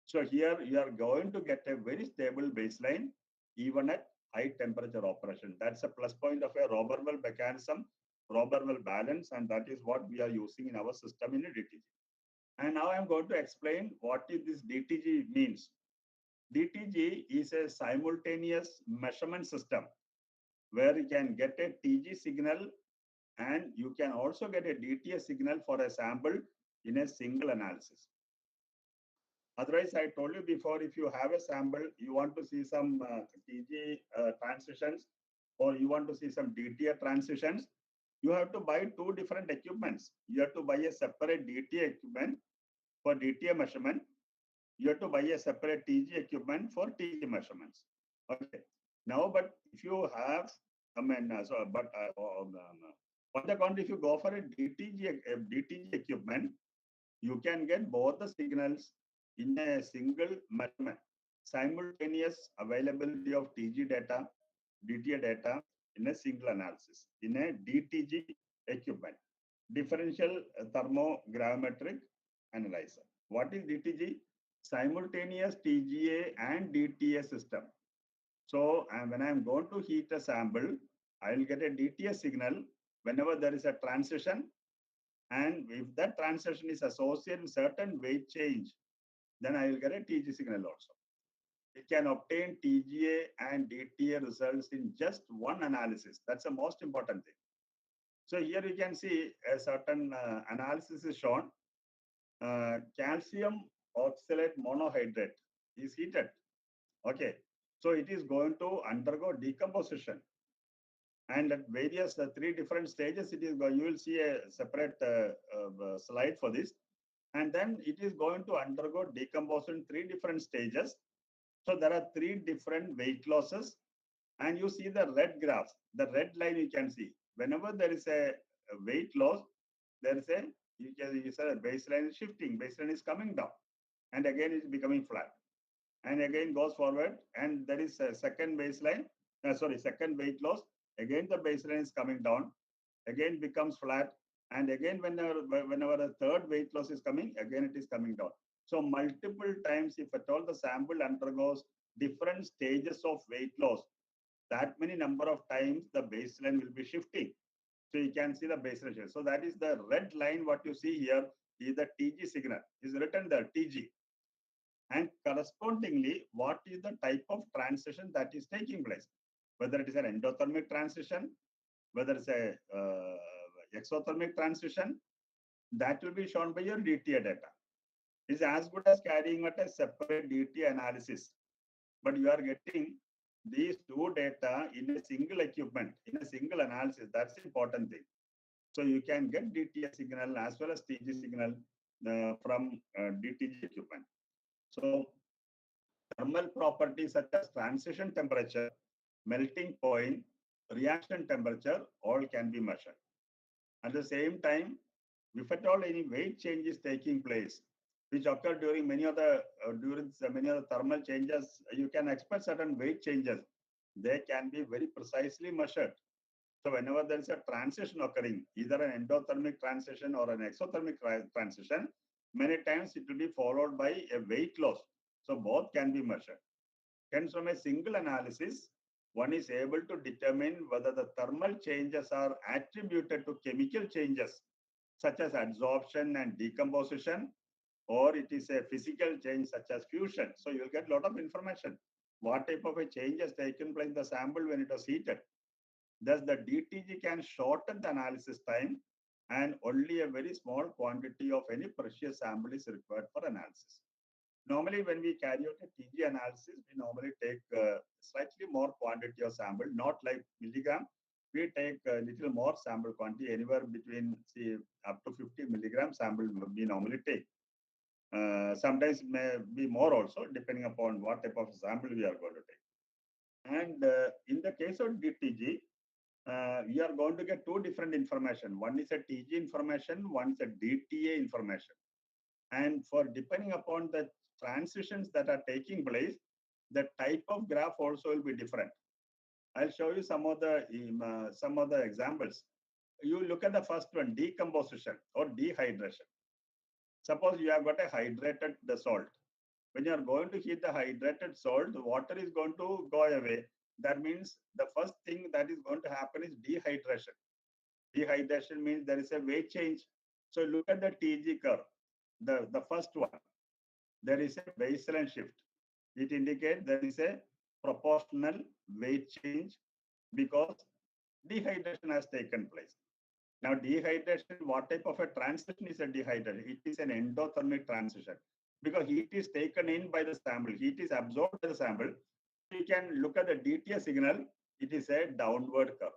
Speaker 1: So here you are going to get a very stable baseline even at high temperature operation. That's a plus point of a Roberval mechanism, Roberval balance, and that is what we are using in our system in a DTG. And now I'm going to explain what is this DTG means. DTG is a simultaneous measurement system where you can get a TG signal and you can also get a DTA signal for a sample in a single analysis. Otherwise, I told you before, if you have a sample, you want to see some TG transitions or you want to see some DTA transitions, you have to buy two different equipments. You have to buy a separate DTA equipment for DTA measurement. You have to buy a separate TG equipment for TG measurements. Okay. Now, but if you have, on the contrary, if you go for a DTG equipment, you can get both the signals in a single measurement. Simultaneous availability of TG data, DTA data in a single analysis in a DTG equipment. Differential thermogravimetric analyzer. What is DTG? Simultaneous TGA and DTA system. So when I'm going to heat a sample, I will get a DTA signal whenever there is a transition. And if that transition is associated with certain weight change, then I will get a TG signal also. It can obtain TGA and DTA results in just one analysis. That's the most important thing. So here you can see a certain analysis is shown. Calcium oxalate monohydrate is heated. Okay. So it is going to undergo decomposition. And at various three different stages, it is you will see a separate slide for this. And then it is going to undergo decomposition three different stages. So there are three different weight losses. And you see the red graph, the red line you can see. Whenever there is a weight loss, there is a, you say baseline is shifting, baseline is coming down. And again, it's becoming flat. And again goes forward. And there is a second baseline, second weight loss. Again, the baseline is coming down, again becomes flat. And again, whenever a third weight loss is coming, again it is coming down. So multiple times, if at all the sample undergoes different stages of weight loss, that many number of times the baseline will be shifting. So you can see the baseline shift. So that is the red line. What you see here is the TG signal. Is written there, TG. And correspondingly, what is the type of transition that is taking place? Whether it is an endothermic transition, whether it's a exothermic transition, that will be shown by your DTA data. It's as good as carrying out a separate DTA analysis, but you are getting these two data in a single equipment, in a single analysis. That's the important thing. So you can get DTA signal as well as TG signal from DTG equipment. So thermal properties such as transition temperature, melting point, reaction temperature, all can be measured. At the same time, if at all any weight change is taking place, which occur during many of the thermal changes, you can expect certain weight changes. They can be very precisely measured. So whenever there is a transition occurring, either an endothermic transition or an exothermic transition, many times it will be followed by a weight loss. So both can be measured. Hence, from a single analysis, one is able to determine whether the thermal changes are attributed to chemical changes, such as adsorption and decomposition, or it is a physical change such as fusion. So you'll get a lot of information. What type of a change has taken place in the sample when it was heated? Thus, the DTG can shorten the analysis time, and only a very small quantity of any precious sample is required for analysis. Normally, when we carry out a TG analysis, we normally take slightly more quantity of sample, not like milligram. We take a little more sample quantity, anywhere between, say, up to 50 milligram sample we normally take. Sometimes may be more also, depending upon what type of sample we are going to take. And in the case of DTG, we are going to get two different information. One is a TG information, one is a DTA information. And for depending upon the transitions that are taking place, the type of graph also will be different. I'll show you some of the examples. You look at the first one, decomposition or dehydration. Suppose you have got a hydrated salt. When you are going to heat the hydrated salt, the water is going to go away. That means the first thing that is going to happen is dehydration. Dehydration means there is a weight change. So look at the TG curve, the first one. There is a baseline shift. It indicates there is a proportional weight change because dehydration has taken place. Now, dehydration, what type of a transition is a dehydration? It is an endothermic transition because heat is taken in by the sample. Heat is absorbed by the sample. You can look at the DTA signal. It is a downward curve.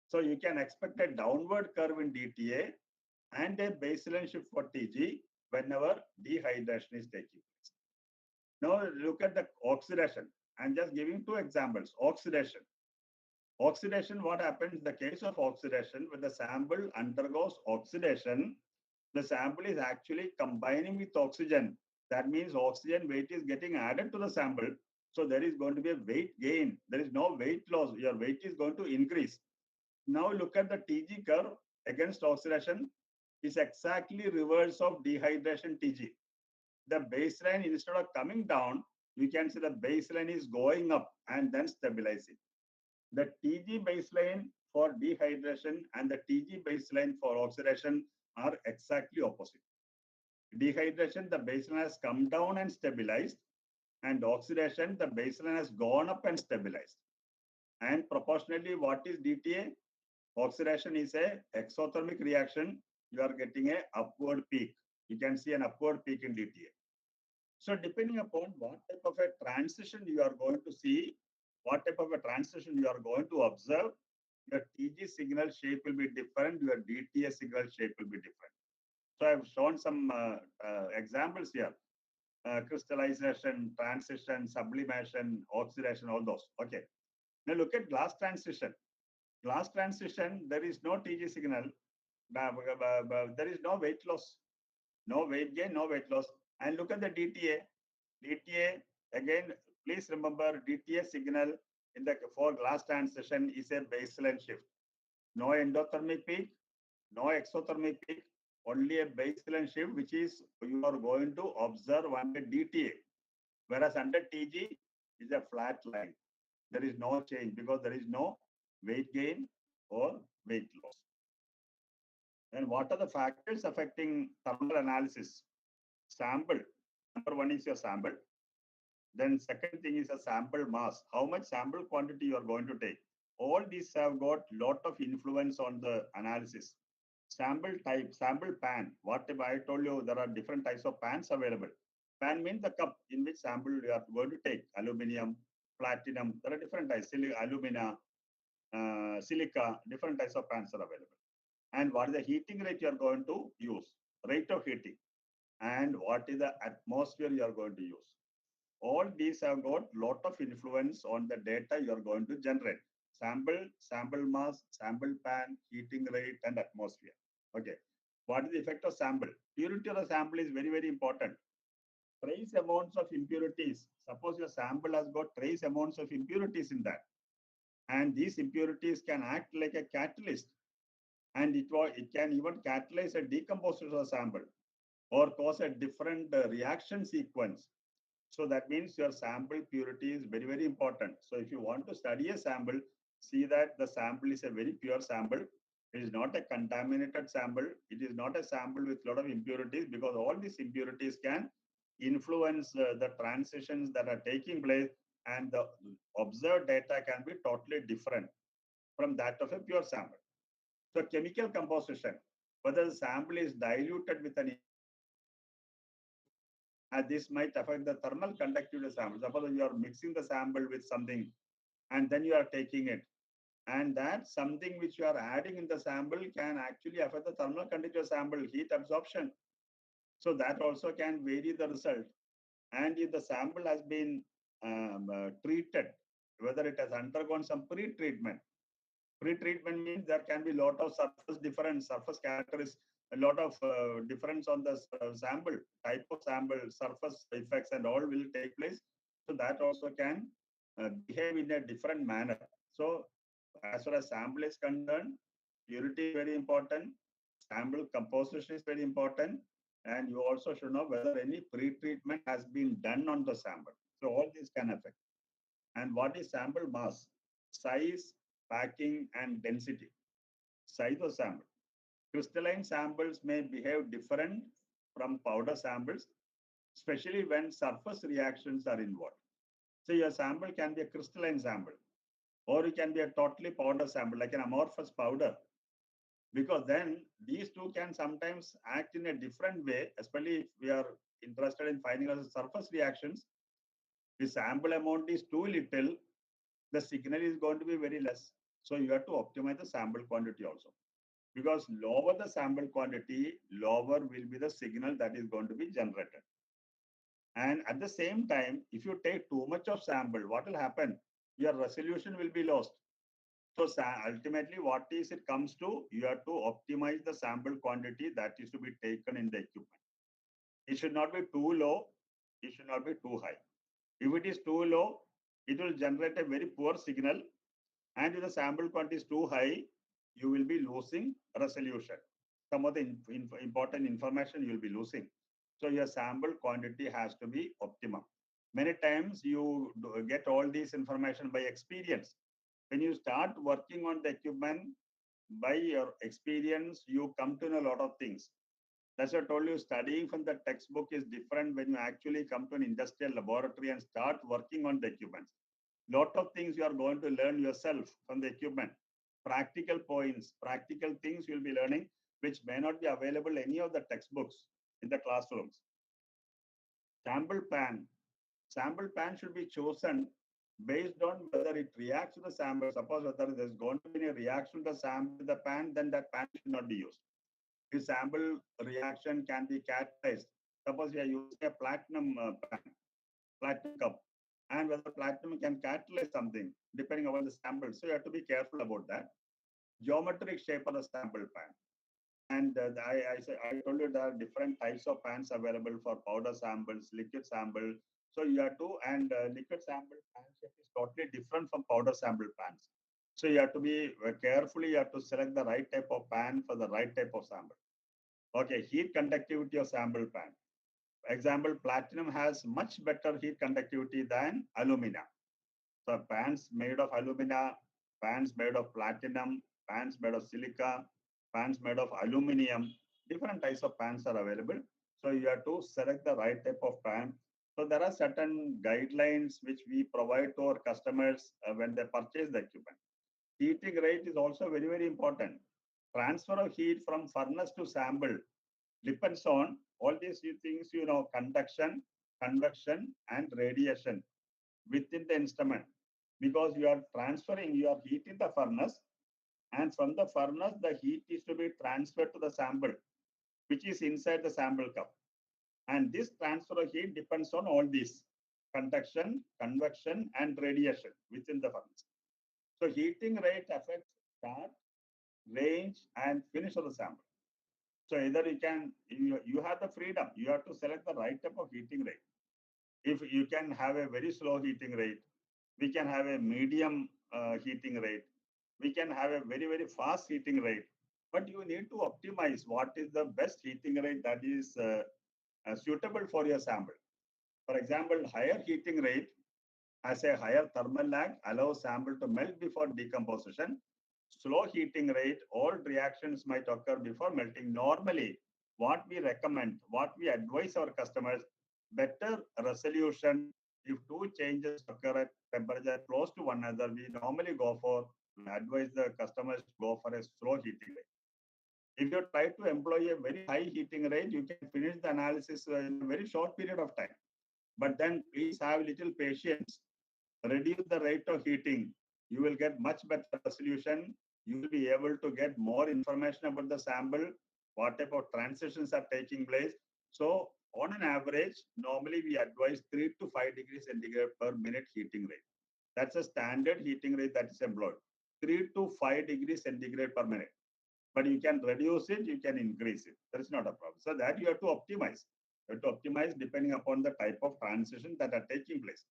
Speaker 1: So you can expect a downward curve in DTA and a baseline shift for TG whenever dehydration is taking place. Now look at the oxidation. I'm just giving two examples. Oxidation. Oxidation, what happens in the case of oxidation, when the sample undergoes oxidation, the sample is actually combining with oxygen. That means oxygen weight is getting added to the sample. So there is going to be a weight gain. There is no weight loss. Your weight is going to increase. Now look at the TG curve against oxidation. Is exactly reverse of dehydration TG. The baseline, instead of coming down, you can see the baseline is going up and then stabilizing. The TG baseline for dehydration and the TG baseline for oxidation are exactly opposite. Dehydration, the baseline has come down and stabilized, and oxidation, the baseline has gone up and stabilized. And proportionally, what is DTA? Oxidation is a exothermic reaction. You are getting a upward peak. You can see an upward peak in DTA. So depending upon what type of a transition you are going to see, what type of a transition you are going to observe, your TG signal shape will be different, your DTA signal shape will be different. So I've shown some examples here. Crystallization, transition, sublimation, oxidation, all those. Okay. Now look at glass transition. Glass transition, there is no TG signal. There is no weight loss. No weight gain, no weight loss. And look at the DTA. DTA, again, please remember DTA signal in the for glass transition is a baseline shift. No endothermic peak, no exothermic peak, only a baseline shift, which is you are going to observe under DTA. Whereas under TG is a flat line. There is no change because there is no weight gain or weight loss. And what are the factors affecting thermal analysis? Sample. Number one is your sample. Then second thing is a sample mass. How much sample quantity you are going to take. All these have got lot of influence on the analysis. Sample type, sample pan. What if I told you there are different types of pans available. Pan means the cup in which sample you are going to take. Aluminum, platinum, there are different types. Alumina, silica, different types of pans are available. And what is the heating rate you are going to use, rate of heating, and what is the atmosphere you are going to use. All these have got lot of influence on the data you are going to generate. Sample, sample mass, sample pan, heating rate, and atmosphere. Okay. What is the effect of sample? Purity of the sample is very, very important. Trace amounts of impurities. Suppose your sample has got trace amounts of impurities in that. And these impurities can act like a catalyst. And it can even catalyze a decomposition of the sample or cause a different reaction sequence. So that means your sample purity is very, very important. So if you want to study a sample, see that the sample is a very pure sample. It is not a contaminated sample. It is not a sample with a lot of impurities, because all these impurities can influence the transitions that are taking place, and the observed data can be totally different from that of a pure sample. So chemical composition, whether the sample is diluted with an this might affect the thermal conductivity of the sample. Suppose you are mixing the sample with something and then you are taking it, and that something which you are adding in the sample can actually affect the thermal conductivity of sample, heat absorption. So that also can vary the result. And if the sample has been treated, whether it has undergone some pre-treatment. Pre-treatment means there can be a lot of surface difference, surface characteristics, a lot of difference on the sample, type of sample, surface effects, and all will take place. So that also can behave in a different manner. So as far as sample is concerned, purity is very important. Sample composition is very important. And you also should know whether any pre-treatment has been done on the sample. So all these can affect. And what is sample mass? Size, packing, and density. Size of sample. Crystalline samples may behave different from powder samples, especially when surface reactions are involved. So your sample can be a crystalline sample, or it can be a totally powder sample, like an amorphous powder. Because then these two can sometimes act in a different way, especially if we are interested in finding out the surface reactions. The sample amount is too little, the signal is going to be very less. So you have to optimize the sample quantity also. Because lower the sample quantity, lower will be the signal that is going to be generated. And at the same time, if you take too much of sample, what will happen? Your resolution will be lost. So ultimately, what is it comes to? You have to optimize the sample quantity that is to be taken in the equipment. It should not be too low. It should not be too high. If it is too low, it will generate a very poor signal. And if the sample quantity is too high, you will be losing resolution. Some of the important information you will be losing. So your sample quantity has to be optimum. Many times you get all this information by experience. When you start working on the equipment, by your experience, you come to know a lot of things. That's what I told you, studying from the textbook is different when you actually come to an industrial laboratory and start working on the equipment. Lot of things you are going to learn yourself from the equipment. Practical points, practical things you'll be learning, which may not be available in any of the textbooks in the classrooms. Sample pan. Sample pan should be chosen based on whether it reacts to the sample. Suppose whether there's going to be a reaction to the sample with the pan, then that pan should not be used. If sample reaction can be catalyzed, suppose we are using a platinum pan, platinum cup, and whether platinum can catalyze something depending on the sample. So you have to be careful about that. Geometric shape of the sample pan. And I told you there are different types of pans available for powder samples, liquid sample. So you have to, and liquid sample pan shape is totally different from powder sample pans. So you have to be carefully, you have to select the right type of pan for the right type of sample. Okay, heat conductivity of sample pan. Example, platinum has much better heat conductivity than alumina. So pans made of alumina, pans made of platinum, pans made of silica, pans made of aluminum, different types of pans are available. So you have to select the right type of pan. So there are certain guidelines which we provide to our customers when they purchase the equipment. Heating rate is also very, very important. Transfer of heat from furnace to sample depends on all these things, conduction, convection, and radiation within the instrument, because you are transferring, you are heating the furnace, and from the furnace, the heat is to be transferred to the sample, which is inside the sample cup. And this transfer of heat depends on all these: conduction, convection, and radiation within the furnace. So heating rate affects start, range, and finish of the sample. So either you have the freedom, you have to select the right type of heating rate. If you can have a very slow heating rate, we can have a medium heating rate, we can have a very, very fast heating rate, but you need to optimize what is the best heating rate that is suitable for your sample. For example, higher heating rate has a higher thermal lag, allows sample to melt before decomposition. Slow heating rate, all reactions might occur before melting. Normally, what we recommend, what we advise our customers, better resolution. If two changes occur at temperature close to one another, we normally go for, advise the customers to go for a slow heating rate. If you try to employ a very high heating rate, you can finish the analysis in a very short period of time. But then please have little patience. Reduce the rate of heating. You will get much better resolution. You will be able to get more information about the sample, what type of transitions are taking place. So on an average, normally we advise 3 to 5 degrees centigrade per minute heating rate. That's a standard heating rate that is employed. 3 to 5 degrees centigrade per minute. But you can reduce it, you can increase it. That is not a problem. So that you have to optimize. You have to optimize depending upon the type of transition that are taking place.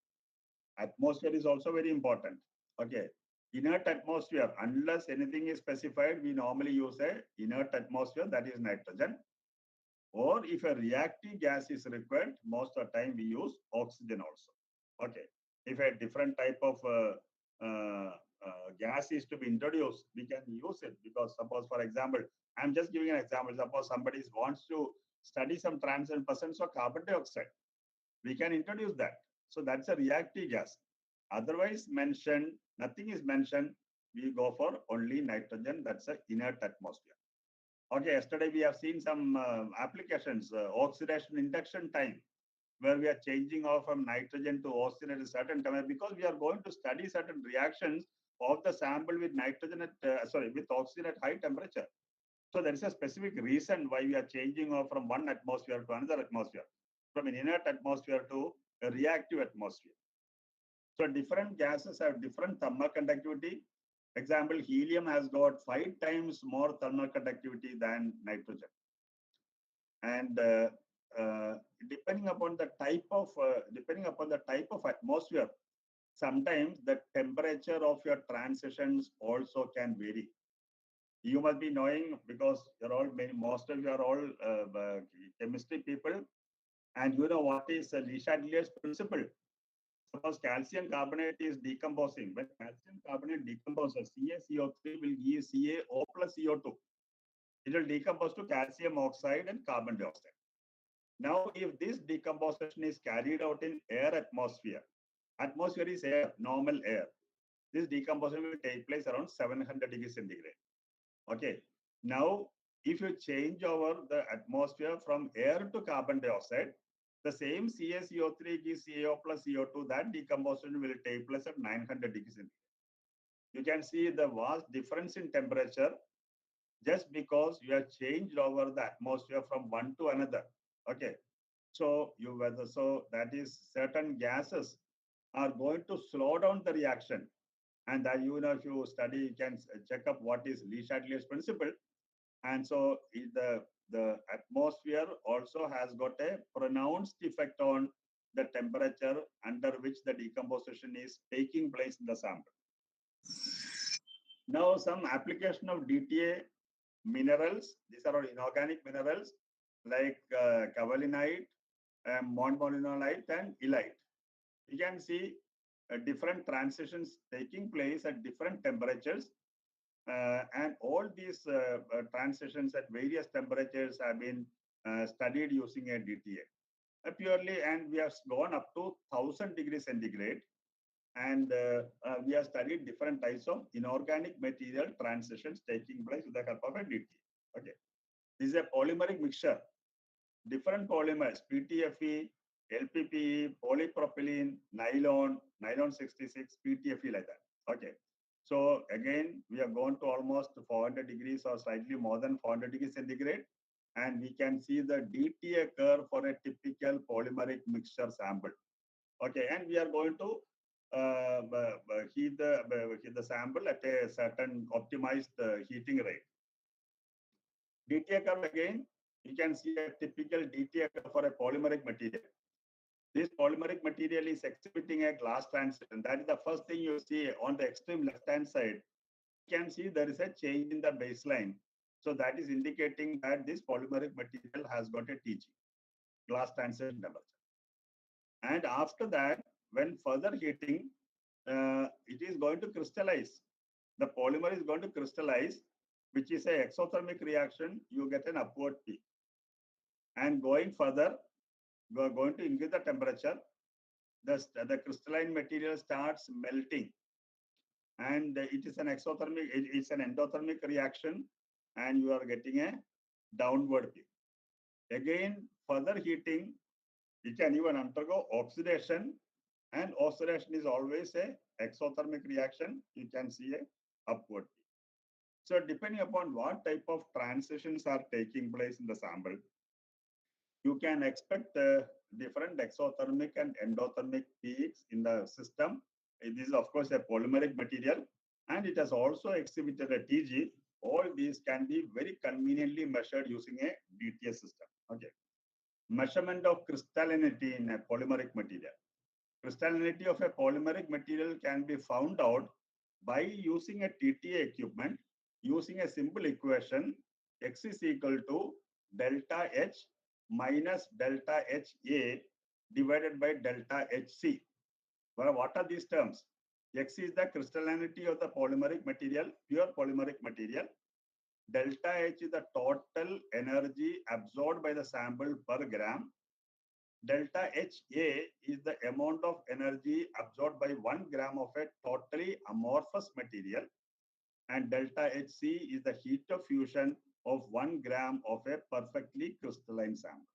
Speaker 1: Atmosphere is also very important. Okay. Inert atmosphere, unless anything is specified, we normally use a inert atmosphere, that is nitrogen. Or if a reactive gas is required, most of the time we use oxygen also. Okay. If a different type of gas is to be introduced, we can use it, because suppose, for example, I'm just giving an example. Suppose somebody wants to study some transient percents of carbon dioxide, we can introduce that. So that's a reactive gas. Otherwise mentioned, nothing is mentioned, we go for only nitrogen, that's an inert atmosphere. Okay, yesterday we have seen some applications, oxidation induction time, where we are changing off from nitrogen to oxygen at a certain time, because we are going to study certain reactions of the sample with nitrogen with oxygen at high temperature. So there is a specific reason why we are changing off from one atmosphere to another atmosphere, from an inert atmosphere to a reactive atmosphere. So different gases have different thermal conductivity. Example, helium has got 5 times more thermal conductivity than nitrogen. And depending upon the type of atmosphere, sometimes the temperature of your transitions also can vary. You must be knowing, because most of you are all chemistry people, and you know what is Le Chatelier's principle. Suppose calcium carbonate is decomposing. When calcium carbonate decomposes, CaCO3 will give CaO plus CO2. It will decompose to calcium oxide and carbon dioxide. Now, if this decomposition is carried out in air atmosphere is air, normal air. This decomposition will take place around 700 degrees centigrade. Okay. Now, if you change over the atmosphere from air to carbon dioxide, the same CaCO3 gives CaO plus CO2, that decomposition will take place at 900 degrees centigrade. You can see the vast difference in temperature just because you have changed over the atmosphere from one to another. Okay. So that is certain gases are going to slow down the reaction. And that, if you study, you can check up what is Le Chatelier's principle. And so the atmosphere also has got a pronounced effect on the temperature under which the decomposition is taking place in the sample. Now, some application of DTA minerals. These are all inorganic minerals like kaolinite, montmolynolite, and illite. You can see different transitions taking place at different temperatures. And all these transitions at various temperatures have been studied using a DTA. Purely, and we have gone up to 1000 degrees centigrade. And we have studied different types of inorganic material transitions taking place with the help of a DTA. Okay. This is a polymeric mixture. Different polymers, PTFE, LPPE, polypropylene, nylon 66, PTFE, like that. Okay. So again, we have gone to almost 400 degrees or slightly more than 400 degrees centigrade. And we can see the DTA curve for a typical polymeric mixture sample. Okay. And we are going to heat the sample at a certain optimized heating rate. DTA curve again, you can see a typical DTA curve for a polymeric material. This polymeric material is exhibiting a glass transition. That is the first thing you see on the extreme left-hand side. You can see there is a change in the baseline. So that is indicating that this polymeric material has got a TG, glass transition temperature. And after that, when further heating, it is going to crystallize. The polymer is going to crystallize, which is an exothermic reaction. You get an upward peak. And going further, we are going to increase the temperature. The crystalline material starts melting. And it is an exothermic, it's an endothermic reaction. And you are getting a downward peak. Again, further heating, it can even undergo oxidation. And oxidation is always a exothermic reaction. You can see a upward peak. So depending upon what type of transitions are taking place in the sample, you can expect different exothermic and endothermic peaks in the system. This is, of course, a polymeric material, and it has also exhibited a TG. All these can be very conveniently measured using a DTA system. Okay. Measurement of crystallinity in a polymeric material. Crystallinity of a polymeric material can be found out by using a DTA equipment, using a simple equation, X is equal to delta H minus delta HA divided by delta HC. Well, what are these terms? X is the crystallinity of the polymeric material, pure polymeric material. Delta H is the total energy absorbed by the sample per gram. Delta HA is the amount of energy absorbed by 1 gram of a totally amorphous material. And delta HC is the heat of fusion of 1 gram of a perfectly crystalline sample.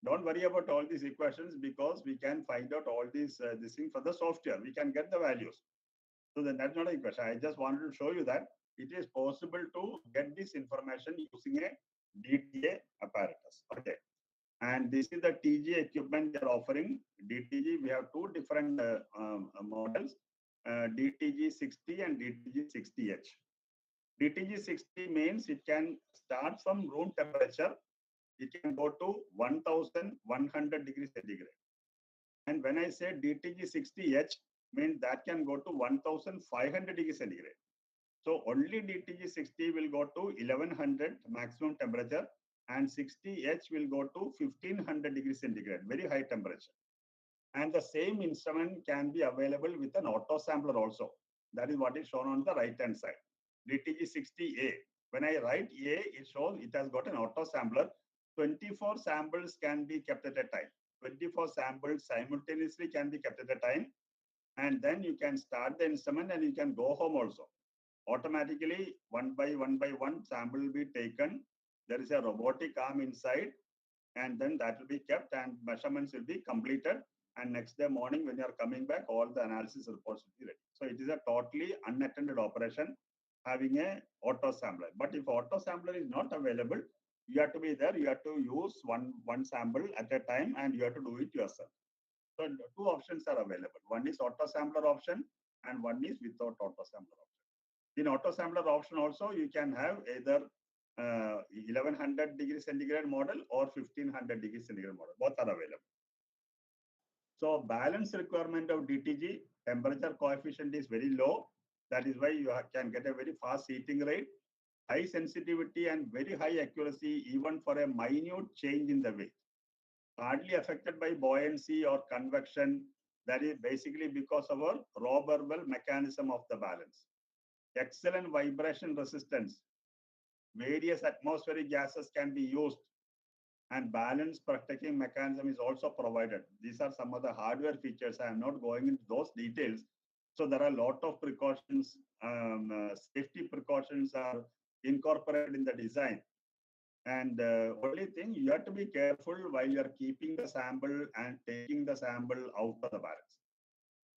Speaker 1: Don't worry about all these equations because we can find out all these this thing for the software. We can get the values. So then that's not an equation. I just wanted to show you that it is possible to get this information using a DTA apparatus. Okay. And this is the TG equipment they're offering. DTG, we have two different models, DTG 60 and DTG 60H. DTG 60 means it can start from room temperature. It can go to 1100 degrees centigrade. And when I say DTG 60H, means that can go to 1500 degrees centigrade. So only DTG 60 will go to 1100 maximum temperature, and 60H will go to 1500 degrees centigrade, very high temperature. And the same instrument can be available with an auto sampler also. That is what is shown on the right hand side. DTG 60A. When I write A, it shows it has got an auto sampler. 24 samples can be kept at a time. 24 samples simultaneously can be kept at a time. And then you can start the instrument and you can go home also. Automatically, one by one sample will be taken. There is a robotic arm inside. and then that will be kept and measurements will be completed. And next day morning, when you are coming back, all the analysis reports will be ready. So it is a totally unattended operation having a auto sampler. But if auto sampler is not available, you have to be there. You have to use one sample at a time, and you have to do it yourself. So two options are available. One is auto sampler option, and one is without auto sampler option. In auto sampler option also, you can have either 1100 degrees centigrade model or 1500 degrees centigrade model. Both are available. So balance requirement of DTG, temperature coefficient is very low. That is why you can get a very fast heating rate, high sensitivity and very high accuracy even for a minute change in the weight. Hardly affected by buoyancy or convection. That is basically because of our Roberval mechanism of the balance. Excellent vibration resistance. Various atmospheric gases can be used, and balance protecting mechanism is also provided. These are some of the hardware features. I am not going into those details. So there are a lot of precautions, safety precautions are incorporated in the design. And only thing, you have to be careful while you are keeping the sample and taking the sample out of the balance.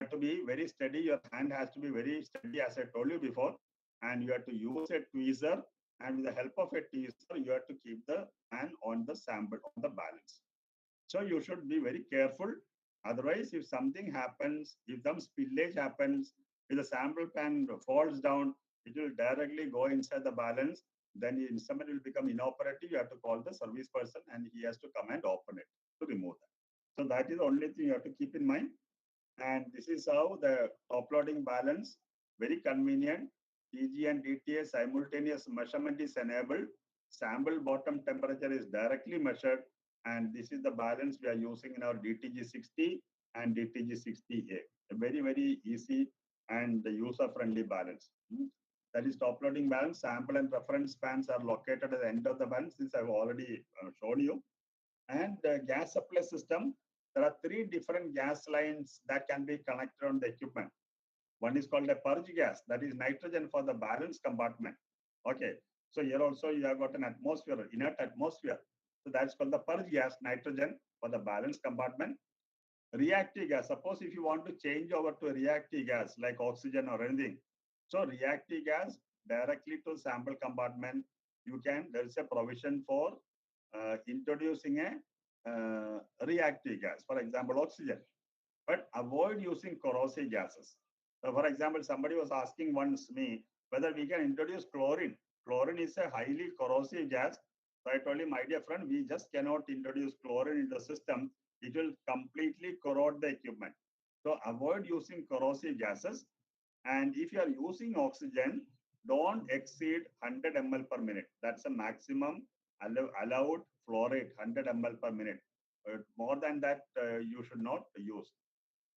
Speaker 1: You have to be very steady. Your hand has to be very steady, as I told you before. And you have to use a tweezer. And with the help of a tweezer, you have to keep the hand on the sample, on the balance. So you should be very careful. Otherwise, if something happens, if some spillage happens, if the sample pan falls down, it will directly go inside the balance. Then the instrument will become inoperative. You have to call the service person and he has to come and open it to remove that. So that is the only thing you have to keep in mind. And this is how the top loading balance, very convenient. TG and DTA simultaneous measurement is enabled. Sample bottom temperature is directly measured. And this is the balance we are using in our DTG 60 and DTG 60A. A very, very easy and user-friendly balance. That is top loading balance. Sample and reference spans are located at the end of the balance. This I've already shown you. And the gas supply system, there are three different gas lines that can be connected on the equipment. One is called a purge gas, that is nitrogen for the balance compartment. Okay, so here also you have got an atmosphere, inert atmosphere. So that's called the purge gas, nitrogen for the balance compartment. Reactive gas, suppose if you want to change over to a reactive gas like oxygen or anything. So reactive gas directly to sample compartment, you can, there is a provision for introducing a reactive gas, for example, oxygen, but avoid using corrosive gases. So for example, somebody was asking once me whether we can introduce chlorine. Chlorine is a highly corrosive gas. So I told him, my dear friend, we just cannot introduce chlorine in the system. It will completely corrode the equipment. So avoid using corrosive gases. And if you are using oxygen, don't exceed 100 ml per minute. That's a maximum allowed flow rate, 100 ml per minute. More than that, you should not use.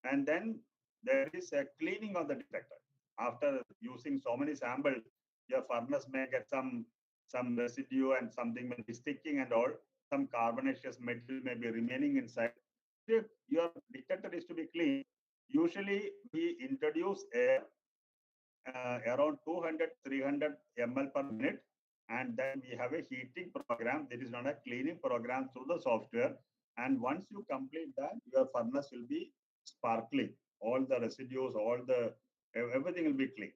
Speaker 1: And then there is a cleaning of the detector. After using so many samples, your furnace may get some residue and something may be sticking and all. Some carbonaceous material may be remaining inside. If your detector is to be clean, usually we introduce air around 200, 300 ml per minute. And then we have a heating program. There is not a cleaning program through the software. And once you complete that, your furnace will be sparkling. All the residues, everything will be clean.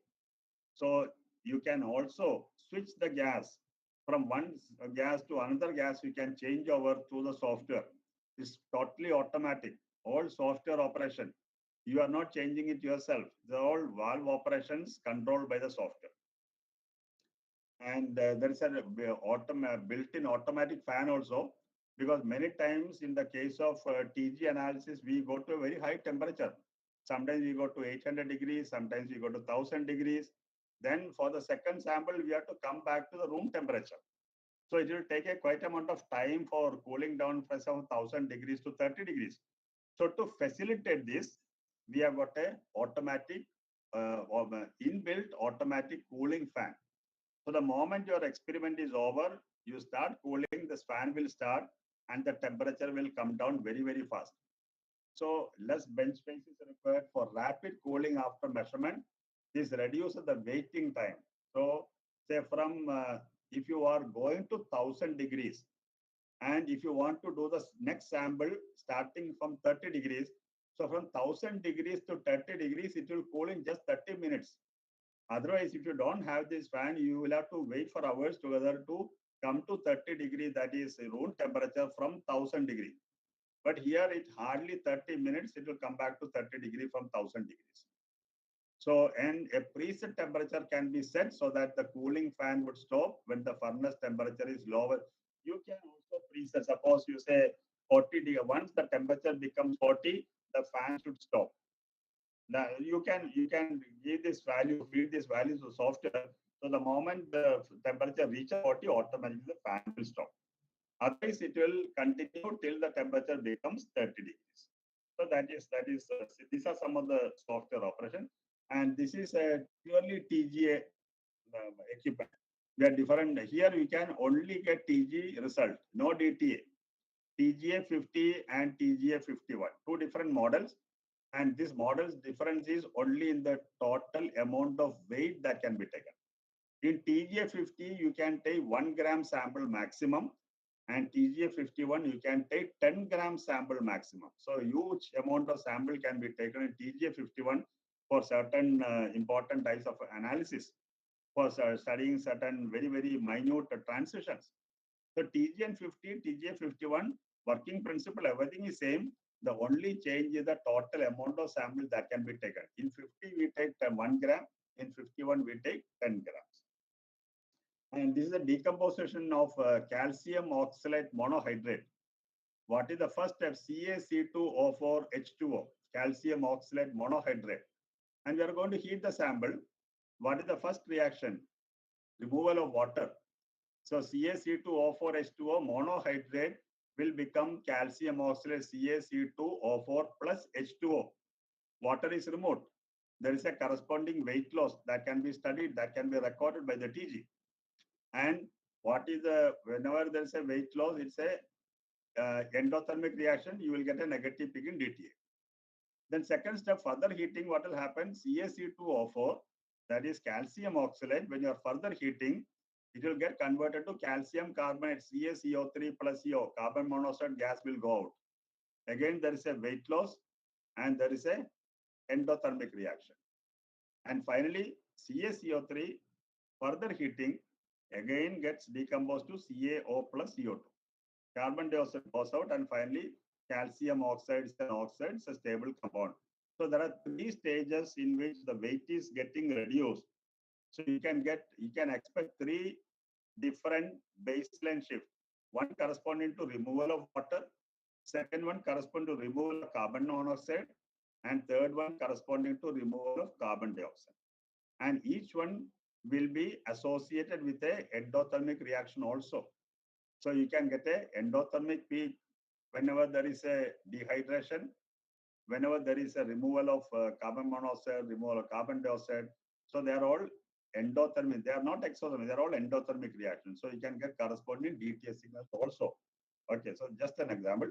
Speaker 1: So you can also switch the gas from one gas to another gas. You can change over through the software. It's totally automatic. All software operation. You are not changing it yourself. They're all valve operations controlled by the software. And there is a built-in automatic fan also, because many times in the case of TG analysis, we go to a very high temperature. Sometimes we go to 800 degrees, sometimes we go to 1000 degrees. Then for the second sample, we have to come back to the room temperature. So it will take a quite amount of time for cooling down from 1000 degrees to 30 degrees. So to facilitate this, we have got a automatic, inbuilt automatic cooling fan. So the moment your experiment is over, you start cooling, this fan will start and the temperature will come down very, very fast. So less bench space is required for rapid cooling after measurement. This reduces the waiting time. So say from, if you are going to 1000 degrees And if you want to do the next sample starting from 30 degrees, so from 1000 degrees to 30 degrees, it will cool in just 30 minutes. Otherwise, if you don't have this fan, you will have to wait for hours together to come to 30 degrees, that is room temperature from 1000 degrees. But here it hardly 30 minutes, it will come back to 30 degrees from 1000 degrees. So, and a preset temperature can be set so that the cooling fan would stop when the furnace temperature is lower. You can also preset, suppose you say 40 degrees, once the temperature becomes 40, the fan should stop. Now you can give this value, feed this value to software. So the moment the temperature reaches 40, automatically the fan will stop. Otherwise, it will continue till the temperature becomes 30 degrees. So that is these are some of the software operation, and this is a purely TGA equipment. We are different here. We can only get TG result, no DTA. TGA 50 and TGA 51, two different models. And this model's difference is only in the total amount of weight that can be taken. In TGA 50, you can take 1 gram sample maximum, and TGA 51, you can take 10 gram sample maximum. So huge amount of sample can be taken in TGA 51 for certain important types of analysis, for studying certain very, very minute transitions. So TGN 50, TGA 51, working principle, everything is same. The only change is the total amount of sample that can be taken. In 50, we take 1 gram. In 51, we take 10 grams. And this is a decomposition of calcium oxalate monohydrate. What is the first step? CaC2O4H2O, calcium oxalate monohydrate. And we are going to heat the sample. What is the first reaction? Removal of water. So CaC2O4H2O monohydrate will become calcium oxalate CaC2O4 plus H2O. Water is removed. There is a corresponding weight loss that can be studied, that can be recorded by the TG. And what is whenever there is a weight loss, it's a endothermic reaction, you will get a negative peak in DTA. Then second step, further heating, what will happen? CaC2O4, that is calcium oxalate, when you are further heating, it will get converted to calcium carbonate, CaCO3 plus CO, carbon monoxide gas will go out. Again, there is a weight loss and there is a endothermic reaction. And finally, CaCO3, further heating, again gets decomposed to CaO plus CO2. Carbon dioxide goes out, and finally, calcium oxide is an oxide, it's a stable compound. So there are three stages in which the weight is getting reduced. So you can expect three different baseline shifts. One corresponding to removal of water, second one corresponding to removal of carbon monoxide, and third one corresponding to removal of carbon dioxide. And each one will be associated with a endothermic reaction also. So you can get a endothermic peak whenever there is a dehydration, whenever there is a removal of carbon monoxide, removal of carbon dioxide. So they are all endothermic. They are not exothermic. They are all endothermic reactions. So you can get corresponding DTA signals also. Okay, so just an example.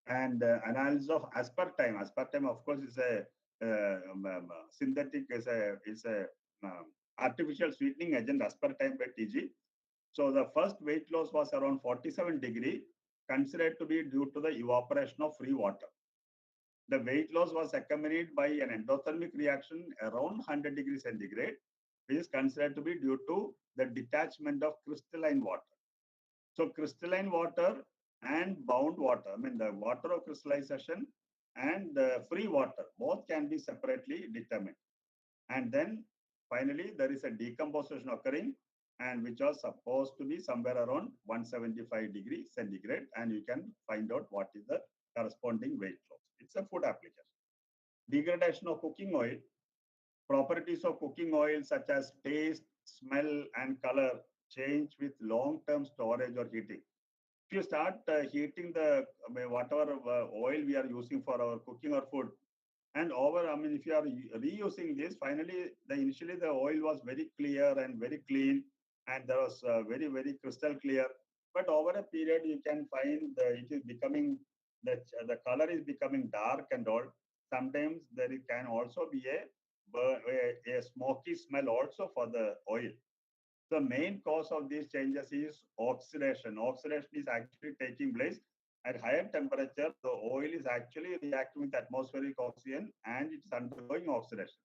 Speaker 1: And analysis of aspartame. Aspartame, of course, is a synthetic, is a artificial sweetening agent, aspartame by TG. So the first weight loss was around 47 degree, considered to be due to the evaporation of free water. The weight loss was accompanied by an endothermic reaction around 100 degrees centigrade, which is considered to be due to the detachment of crystalline water. So crystalline water and bound water, I mean the water of crystallization and the free water, both can be separately determined. And then finally, there is a decomposition occurring, and which was supposed to be somewhere around 175 degrees centigrade, and you can find out what is the corresponding weight loss. It's a food application. Degradation of cooking oil. Properties of cooking oil such as taste, smell, and color change with long-term storage or heating. If you start heating the whatever oil we are using for our cooking or food, and if you are reusing this, finally, initially the oil was very clear and very clean, and there was very, very crystal clear. But over a period, you can find it is becoming, the color is becoming dark and all. Sometimes there can also be a smoky smell also for the oil. The main cause of these changes is oxidation. Oxidation is actually taking place at higher temperature. The oil is actually reacting with atmospheric oxygen and it's undergoing oxidation.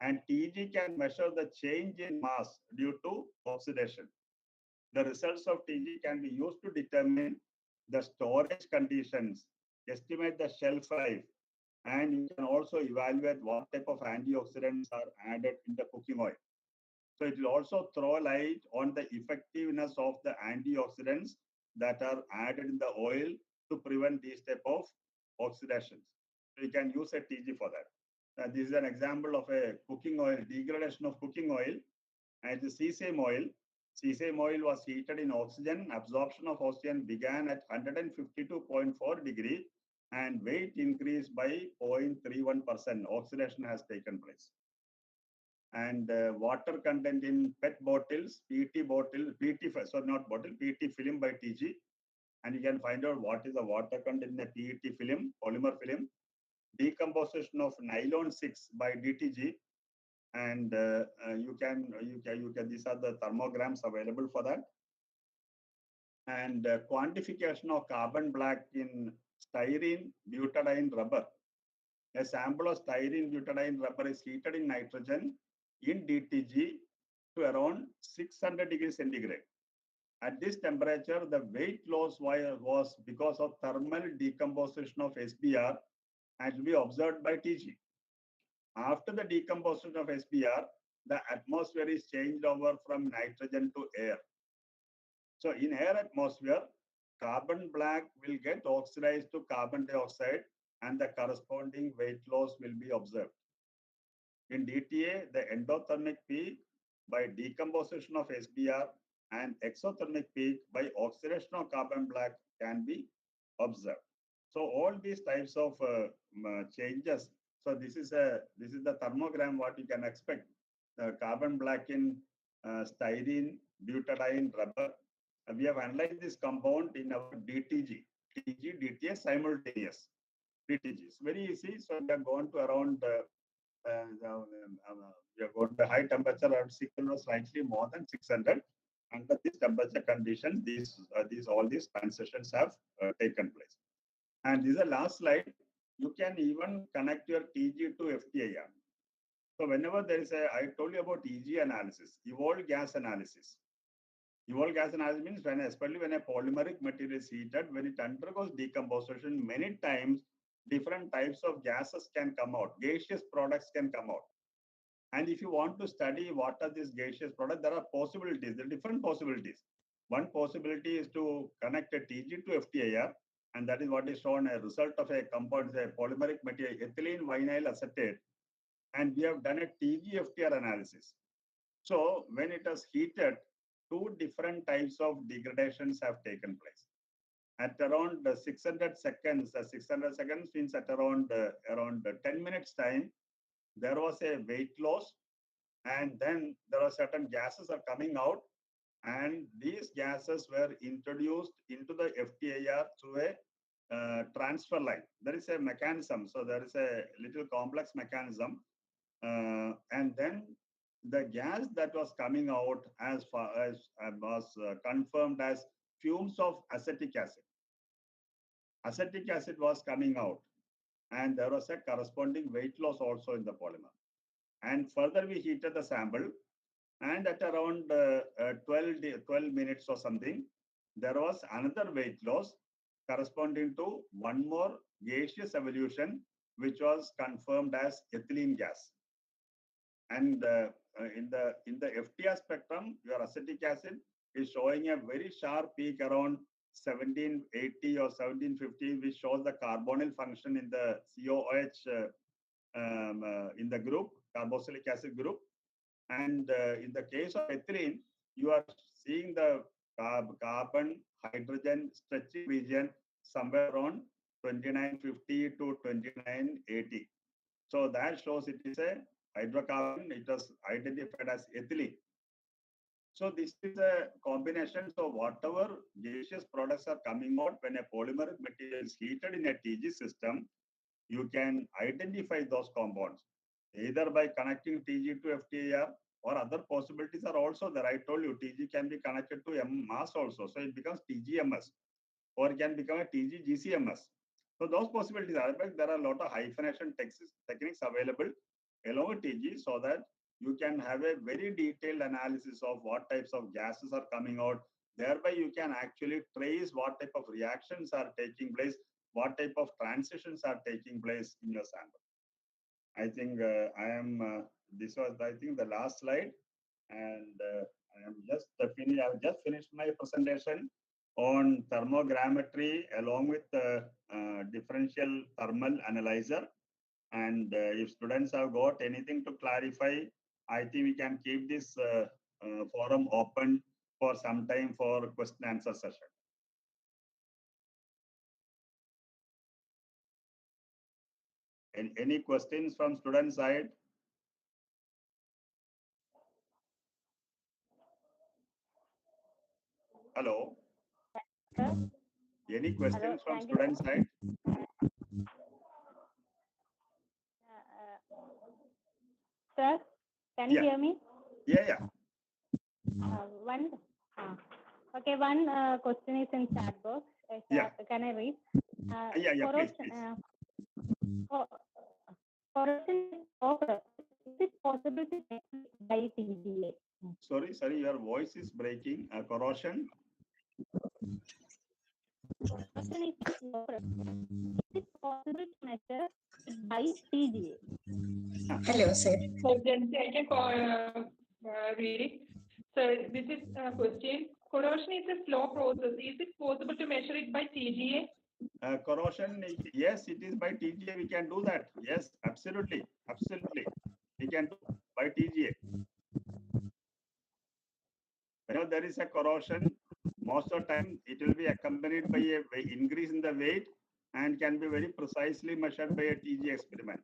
Speaker 1: And TG can measure the change in mass due to oxidation. The results of TG can be used to determine the storage conditions, estimate the shelf life, and you can also evaluate what type of antioxidants are added in the cooking oil. So it will also throw light on the effectiveness of the antioxidants that are added in the oil to prevent these type of oxidations. So you can use a TG for that. This is an example of a cooking oil, degradation of cooking oil. And the sesame oil. Sesame oil was heated in oxygen. Absorption of oxygen began at 152.4 degree and weight increased by 0.31%. Oxidation has taken place. And water content in PET bottles, PET bottle, PET, sorry, not bottle, PET film by TG. And you can find out what is the water content in a PET film, polymer film. Decomposition of nylon 6 by DTG. And you can, these are the thermograms available for that. And quantification of carbon black in styrene butadiene rubber. A sample of styrene butadiene rubber is heated in nitrogen in DTG to around 600 degrees centigrade. At this temperature, the weight loss was because of thermal decomposition of SBr and will be observed by TG. After the decomposition of SBr, the atmosphere is changed over from nitrogen to air. So in air atmosphere, carbon black will get oxidized to carbon dioxide and the corresponding weight loss will be observed. In DTA, the endothermic peak by decomposition of SBr and exothermic peak by oxidation of carbon black can be observed. So all these types of changes. So this is the thermogram what you can expect. Carbon black in styrene butadiene rubber. We have analyzed this compound in our DTG, TG, DTA simultaneous. DTG. It's very easy. So we have gone to around we have got the high temperature around 600, slightly more than 600. Under this temperature condition, all these transitions have taken place. And this is the last slide. You can even connect your TG to FTIR. So whenever there is I told you about EG analysis, evolved gas analysis. Evolved gas analysis means especially when a polymeric material is heated, when it undergoes decomposition, many times different types of gases can come out. Gaseous products can come out. And if you want to study what are these gaseous products, there are possibilities, there are different possibilities. One possibility is to connect a TG to FTIR, and that is what is shown a result of a compound, a polymeric material, ethylene vinyl acetate, and we have done a TG FTIR analysis. So when it is heated, two different types of degradations have taken place. At around 600 seconds, 600 seconds means at around 10 minutes time, there was a weight loss, and then there are certain gases are coming out, and these gases were introduced into the FTIR through a transfer line. There is a mechanism, so there is a little complex mechanism, and then the gas that was coming out as far as was confirmed as fumes of acetic acid. Acetic acid was coming out, and there was a corresponding weight loss also in the polymer. And further, we heated the sample, and at around 12 minutes or something, there was another weight loss corresponding to one more gaseous evolution, which was confirmed as ethylene gas. And in the FTR spectrum, your acetic acid is showing a very sharp peak around 1780 or 1750, which shows the carbonyl function in the COOH in the group, carboxylic acid group. And in the case of ethylene, you are seeing the carbon hydrogen stretching region somewhere around 2950 to 2980. So that shows it is a hydrocarbon. It was identified as ethylene. So this is a combination. So whatever gaseous products are coming out when a polymeric material is heated in a TG system, you can identify those compounds either by connecting TG to FTIR or other possibilities are also there. I told you TG can be connected to mass also. So it becomes TGMS, or it can become a TG-GCMS. So those possibilities are, but there are a lot of hyphenation techniques available along with TG, so that you can have a very detailed analysis of what types of gases are coming out. Thereby, you can actually trace what type of reactions are taking place, what type of transitions are taking place in your sample. I think this was, I think, the last slide. And I am just I've just finished my presentation on thermogrametry along with the differential thermal analyzer. And if students have got anything to clarify, I think we can keep this forum open for some time for question and answer session. Any questions from student side? Hello? Any questions from student side?
Speaker 2: Sir, can you hear me?
Speaker 1: Yeah.
Speaker 2: One question is in chat box. Can I read?
Speaker 1: Please.
Speaker 2: Is it possible to check by TGA?
Speaker 1: Sorry, your voice is breaking. Corrosion.
Speaker 2: Corrosion is it possible to measure by TGA?
Speaker 3: Hello, sir.
Speaker 4: So then I can read it. So this is a question. Corrosion is a slow process. Is it possible to measure it by TGA?
Speaker 1: Corrosion, yes, it is by TGA. We can do that. Yes, absolutely. We can do by TGA. Whenever there is a corrosion, most of the time it will be accompanied by an increase in the weight and can be very precisely measured by a TG experiment.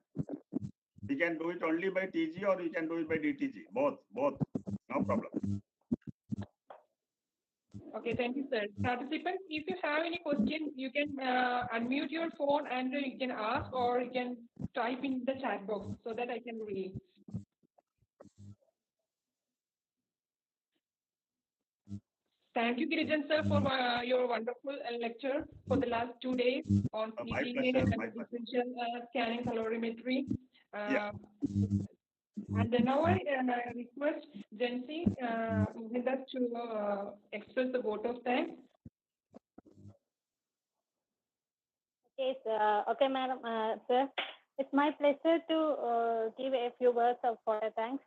Speaker 1: We can do it only by TG, or we can do it by DTG. Both. No problem.
Speaker 4: Okay, thank you, sir. Participants, if you have any question, you can unmute your phone and you can ask, or you can type in the chat box so that I can read. Thank you, Girijan sir, for your wonderful lecture for the last 2 days on DTA and differential scanning calorimetry. And now I request Jency with us to express the vote of thanks.
Speaker 2: Okay, madam, sir. It's my pleasure to give a few words of thanks.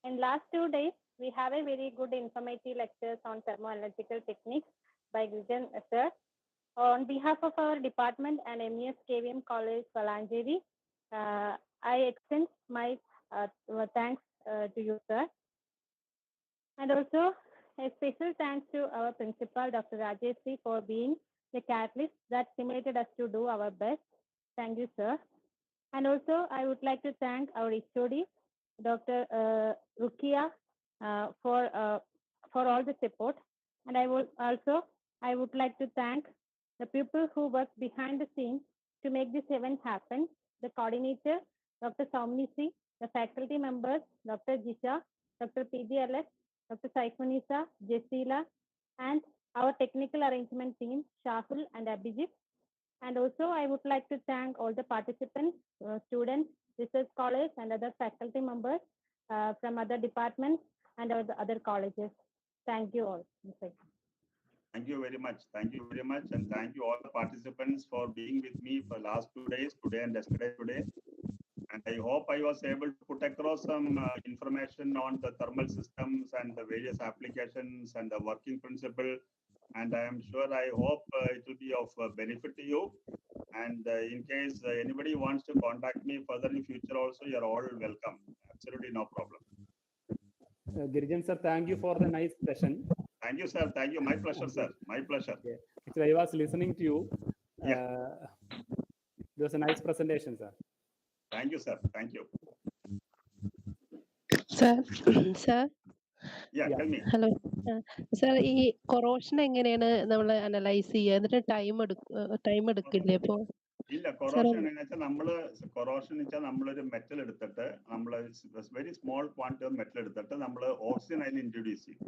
Speaker 2: In last 2 days, we have a very good informative lectures on thermoanalytical techniques by Girijan sir. On behalf of our department and MES KVM College, Valanjeri, I extend my thanks to you, sir. And also a special thanks to our principal, Dr. Rajeshri, for being the catalyst that stimulated us to do our best. Thank you, sir. And also I would like to thank our HOD, Dr. Rukia, for all the support. And I would like to thank the people who work behind the scenes to make this event happen. The coordinator, Dr. Saumnisi, the faculty members, Dr. Jisha, Dr. PGLS, Dr. Saifunisa, Jesila, and our technical arrangement team, Shahul and Abhijit. And also I would like to thank all the participants, students, research scholars, and other faculty members from other departments and other colleges. Thank you all.
Speaker 1: Thank you very much. And thank you all the participants for being with me for the last 2 days, today and yesterday today. And I hope I was able to put across some information on the thermal systems and the various applications and the working principle. And I am sure, I hope it will be of benefit to you. And in case anybody wants to contact me further in future also, you're all welcome. Absolutely no problem.
Speaker 5: Girijan sir, thank you for the nice session.
Speaker 1: Thank you, sir. Thank you. My pleasure, sir. My pleasure.
Speaker 5: Okay. Actually, I was listening to you. It was a nice presentation, sir.
Speaker 1: Thank you, sir. Thank you.
Speaker 6: Sir.
Speaker 1: Yeah, tell me.
Speaker 6: Hello. Sir, ഈ corrosion എങ്ങനെയാണ് നമ്മൾ analyse ചെയ്യുക? എന്നിട്ട് time എടുക്കില്ലേ അപ്പോൾ?
Speaker 1: ഇല്ല, corrosion എന്ന് വെച്ചാൽ corrosion എന്ന് വെച്ചാൽ നമ്മളൊരു മെറ്റൽ എടുത്തിട്ട് very small quantity of metal എടുത്തിട്ട് നമ്മൾ ഓക്സിജൻ അതിൽ ഇൻട്രൊഡ്യൂസ് ചെയ്യും.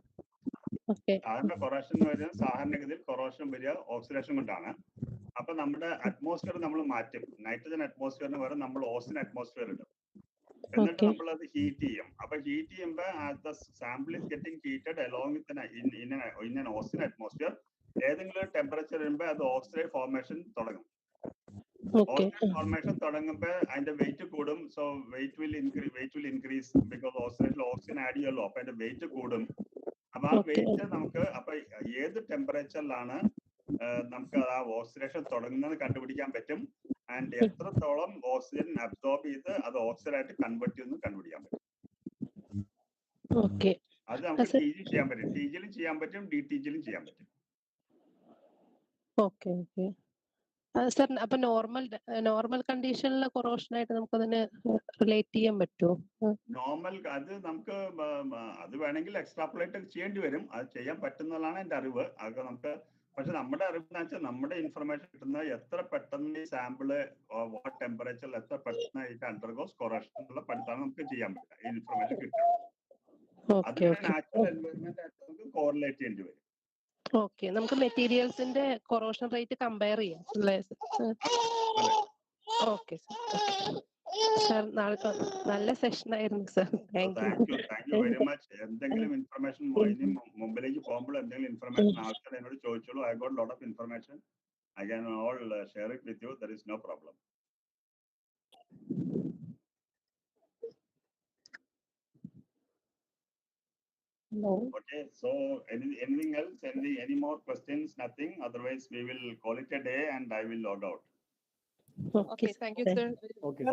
Speaker 1: സാധാരണ കൊറോഷൻ എന്ന് പറയുന്നത് സാധാരണഗതിയിൽ കൊറോഷൻ വരിക ഓക്സിഡേഷൻ കൊണ്ടാണ്. അപ്പൊ നമ്മുടെ അറ്റ്മോസ്ഫിയർ നമ്മൾ മാറ്റും. നൈട്രജൻ അറ്റ്മോസ്ഫിയറിന് പകരം നമ്മൾ ഓക്സിജൻ അറ്റ്മോസ്ഫിയർ ഇടും. എന്നിട്ട് നമ്മൾ അത് ഹീറ്റ് ചെയ്യും. അപ്പൊ ഹീറ്റ് ചെയ്യുമ്പോൾ sample is getting heated along with in oxygen atmosphere. ഏതെങ്കിലും ഒരു ടെമ്പറേച്ചർ വരുമ്പോൾ അത് ഓക്സിഡൈഡ് ഫോർമേഷൻ തുടങ്ങും. ഓക്സിഡൈഡ് ഫോർമേഷൻ തുടങ്ങുമ്പോൾ അതിന്റെ വെയിറ്റ് കൂടും. So weight will increase because ഓക്സിഡേഷനിൽ ഓക്സിജൻ ആഡ് ചെയ്യുമല്ലോ. അപ്പൊ അതിന്റെ വെയിറ്റ് കൂടും. അപ്പൊ ആ വെയിറ്റ് നമുക്ക് അപ്പൊ ഏത് ടെമ്പറേച്ചറിലാണ് നമുക്ക് ആ ഓക്സിഡേഷൻ തുടങ്ങുന്നത് കണ്ടുപിടിക്കാൻ പറ്റും. ആൻഡ് എത്രത്തോളം ഓക്സിജൻ അബ്സോർബ് ചെയ്ത് അത് ഓക്സിഡായിട്ട് കൺവേർട്ട് ചെയ്യുന്നത് കണ്ടുപിടിക്കാൻ പറ്റും. അത് നമുക്ക് TG ചെയ്യാൻ പറ്റും. TGയിലും ചെയ്യാൻ പറ്റും, DTGയിലും ചെയ്യാൻ പറ്റും.
Speaker 6: സർ, അപ്പൊ നോർമൽ കണ്ടീഷനിലെ കൊറോഷനായിട്ട് നമുക്ക് അതിനെ റിലേറ്റ് ചെയ്യാൻ പറ്റുമോ?
Speaker 1: നോർമൽ അത് നമുക്ക് അത് വേണമെങ്കിൽ എക്സ്ട്രാപ്പുലേറ്റ് ചെയ്യേണ്ടി വരും. അത് ചെയ്യാൻ പറ്റുന്നതാണ് എന്റെ അറിവ്. അത് നമുക്ക് പക്ഷെ നമ്മുടെ അറിവ് എന്ന് വെച്ചാൽ നമ്മുടെ ഇൻഫർമേഷൻ കിട്ടുന്നത് എത്ര പെട്ടെന്ന് ഈ സാമ്പിള് വാട്ട് ടെമ്പറേച്ചറിൽ എത്ര പെട്ടെന്ന് ഇത് അണ്ടർഗോസ് കൊറോഷൻ എന്നുള്ള പഠിത്തമാണ് നമുക്ക് ചെയ്യാൻ പറ്റുക. ഈ ഇൻഫർമേഷൻ കിട്ടുക അതിന് നാച്ചുറൽ എൻവയോൺമെന്റ് ആയിട്ട് നമുക്ക് കോറിലേറ്റ് ചെയ്യേണ്ടി വരും.
Speaker 6: നമുക്ക് മെറ്റീരിയൽസിന്റെ കൊറോഷൻ റേറ്റ് കമ്പയർ ചെയ്യാം അല്ലേ? സർ, നല്ല സെഷൻ ആയിരുന്നു sir.
Speaker 1: Thank you very much. എന്തെങ്കിലും ഇൻഫർമേഷൻ ഇനി മുമ്പിലേക്ക് പോകുമ്പോൾ എന്തെങ്കിലും ഇൻഫർമേഷൻ ആൾക്കാർ എന്നോട് ചോദിച്ചോളൂ. I got lot of information. I can all share it with you. There is no problem.
Speaker 6: No.
Speaker 1: Okay, so anything else? Any more questions? Nothing. Otherwise, we will call it a day and I will log out.
Speaker 4: Okay, thank you, sir.
Speaker 5: Okay,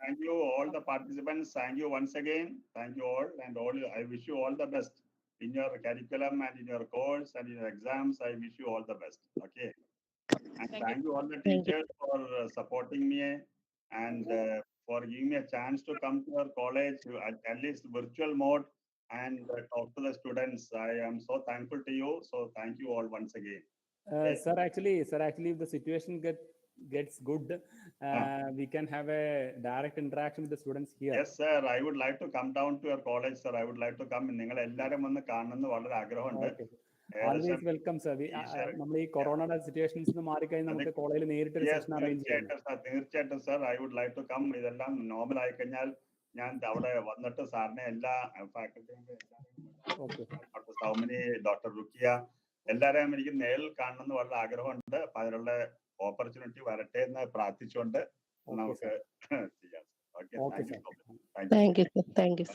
Speaker 1: thank you all the participants. Thank you once again. Thank you all, and I wish you all the best in your curriculum and in your course and in your exams. I wish you all the best. Okay. And thank you all the teachers for supporting me and for giving me a chance to come to your college at least virtual mode and talk to the students. I am so thankful to you. So thank you all once again.
Speaker 5: Sir, actually, if the situation gets good, we can have a direct interaction with the students here.
Speaker 1: Yes, sir. I would like to come down to your college, sir. I would like to come. നിങ്ങൾ എല്ലാവരും വന്ന് കാണണമെന്ന് വളരെ ആഗ്രഹമുണ്ട്.
Speaker 5: Always welcome, sir. നമ്മൾ ഈ കൊറോണയുടെ situations മാറിക്കഴിഞ്ഞാൽ നമുക്ക് കോളേജിൽ നേരിട്ട് സെഷൻ അറേഞ്ച് ചെയ്യാം.
Speaker 1: തീർച്ചയായിട്ടും sir. I would like to come. ഇതെല്ലാം നോർമൽ ആയി കഴിഞ്ഞാൽ ഞാൻ അവിടെ വന്നിട്ട് സാറിനെ എല്ലാ ഫാക്കൽറ്റിയും ഡോക്ടർ സൗമിനി, ഡോക്ടർ റുക്കിയ എല്ലാവരെയും എനിക്ക് നേരിൽ കാണണമെന്ന് വളരെ ആഗ്രഹമുണ്ട്. അപ്പൊ അതിനുള്ള ഓപ്പർച്യൂണിറ്റി വരട്ടെ എന്ന് പ്രാർത്ഥിച്ചുകൊണ്ട് നമുക്ക് ചെയ്യാം.
Speaker 6: Thank you.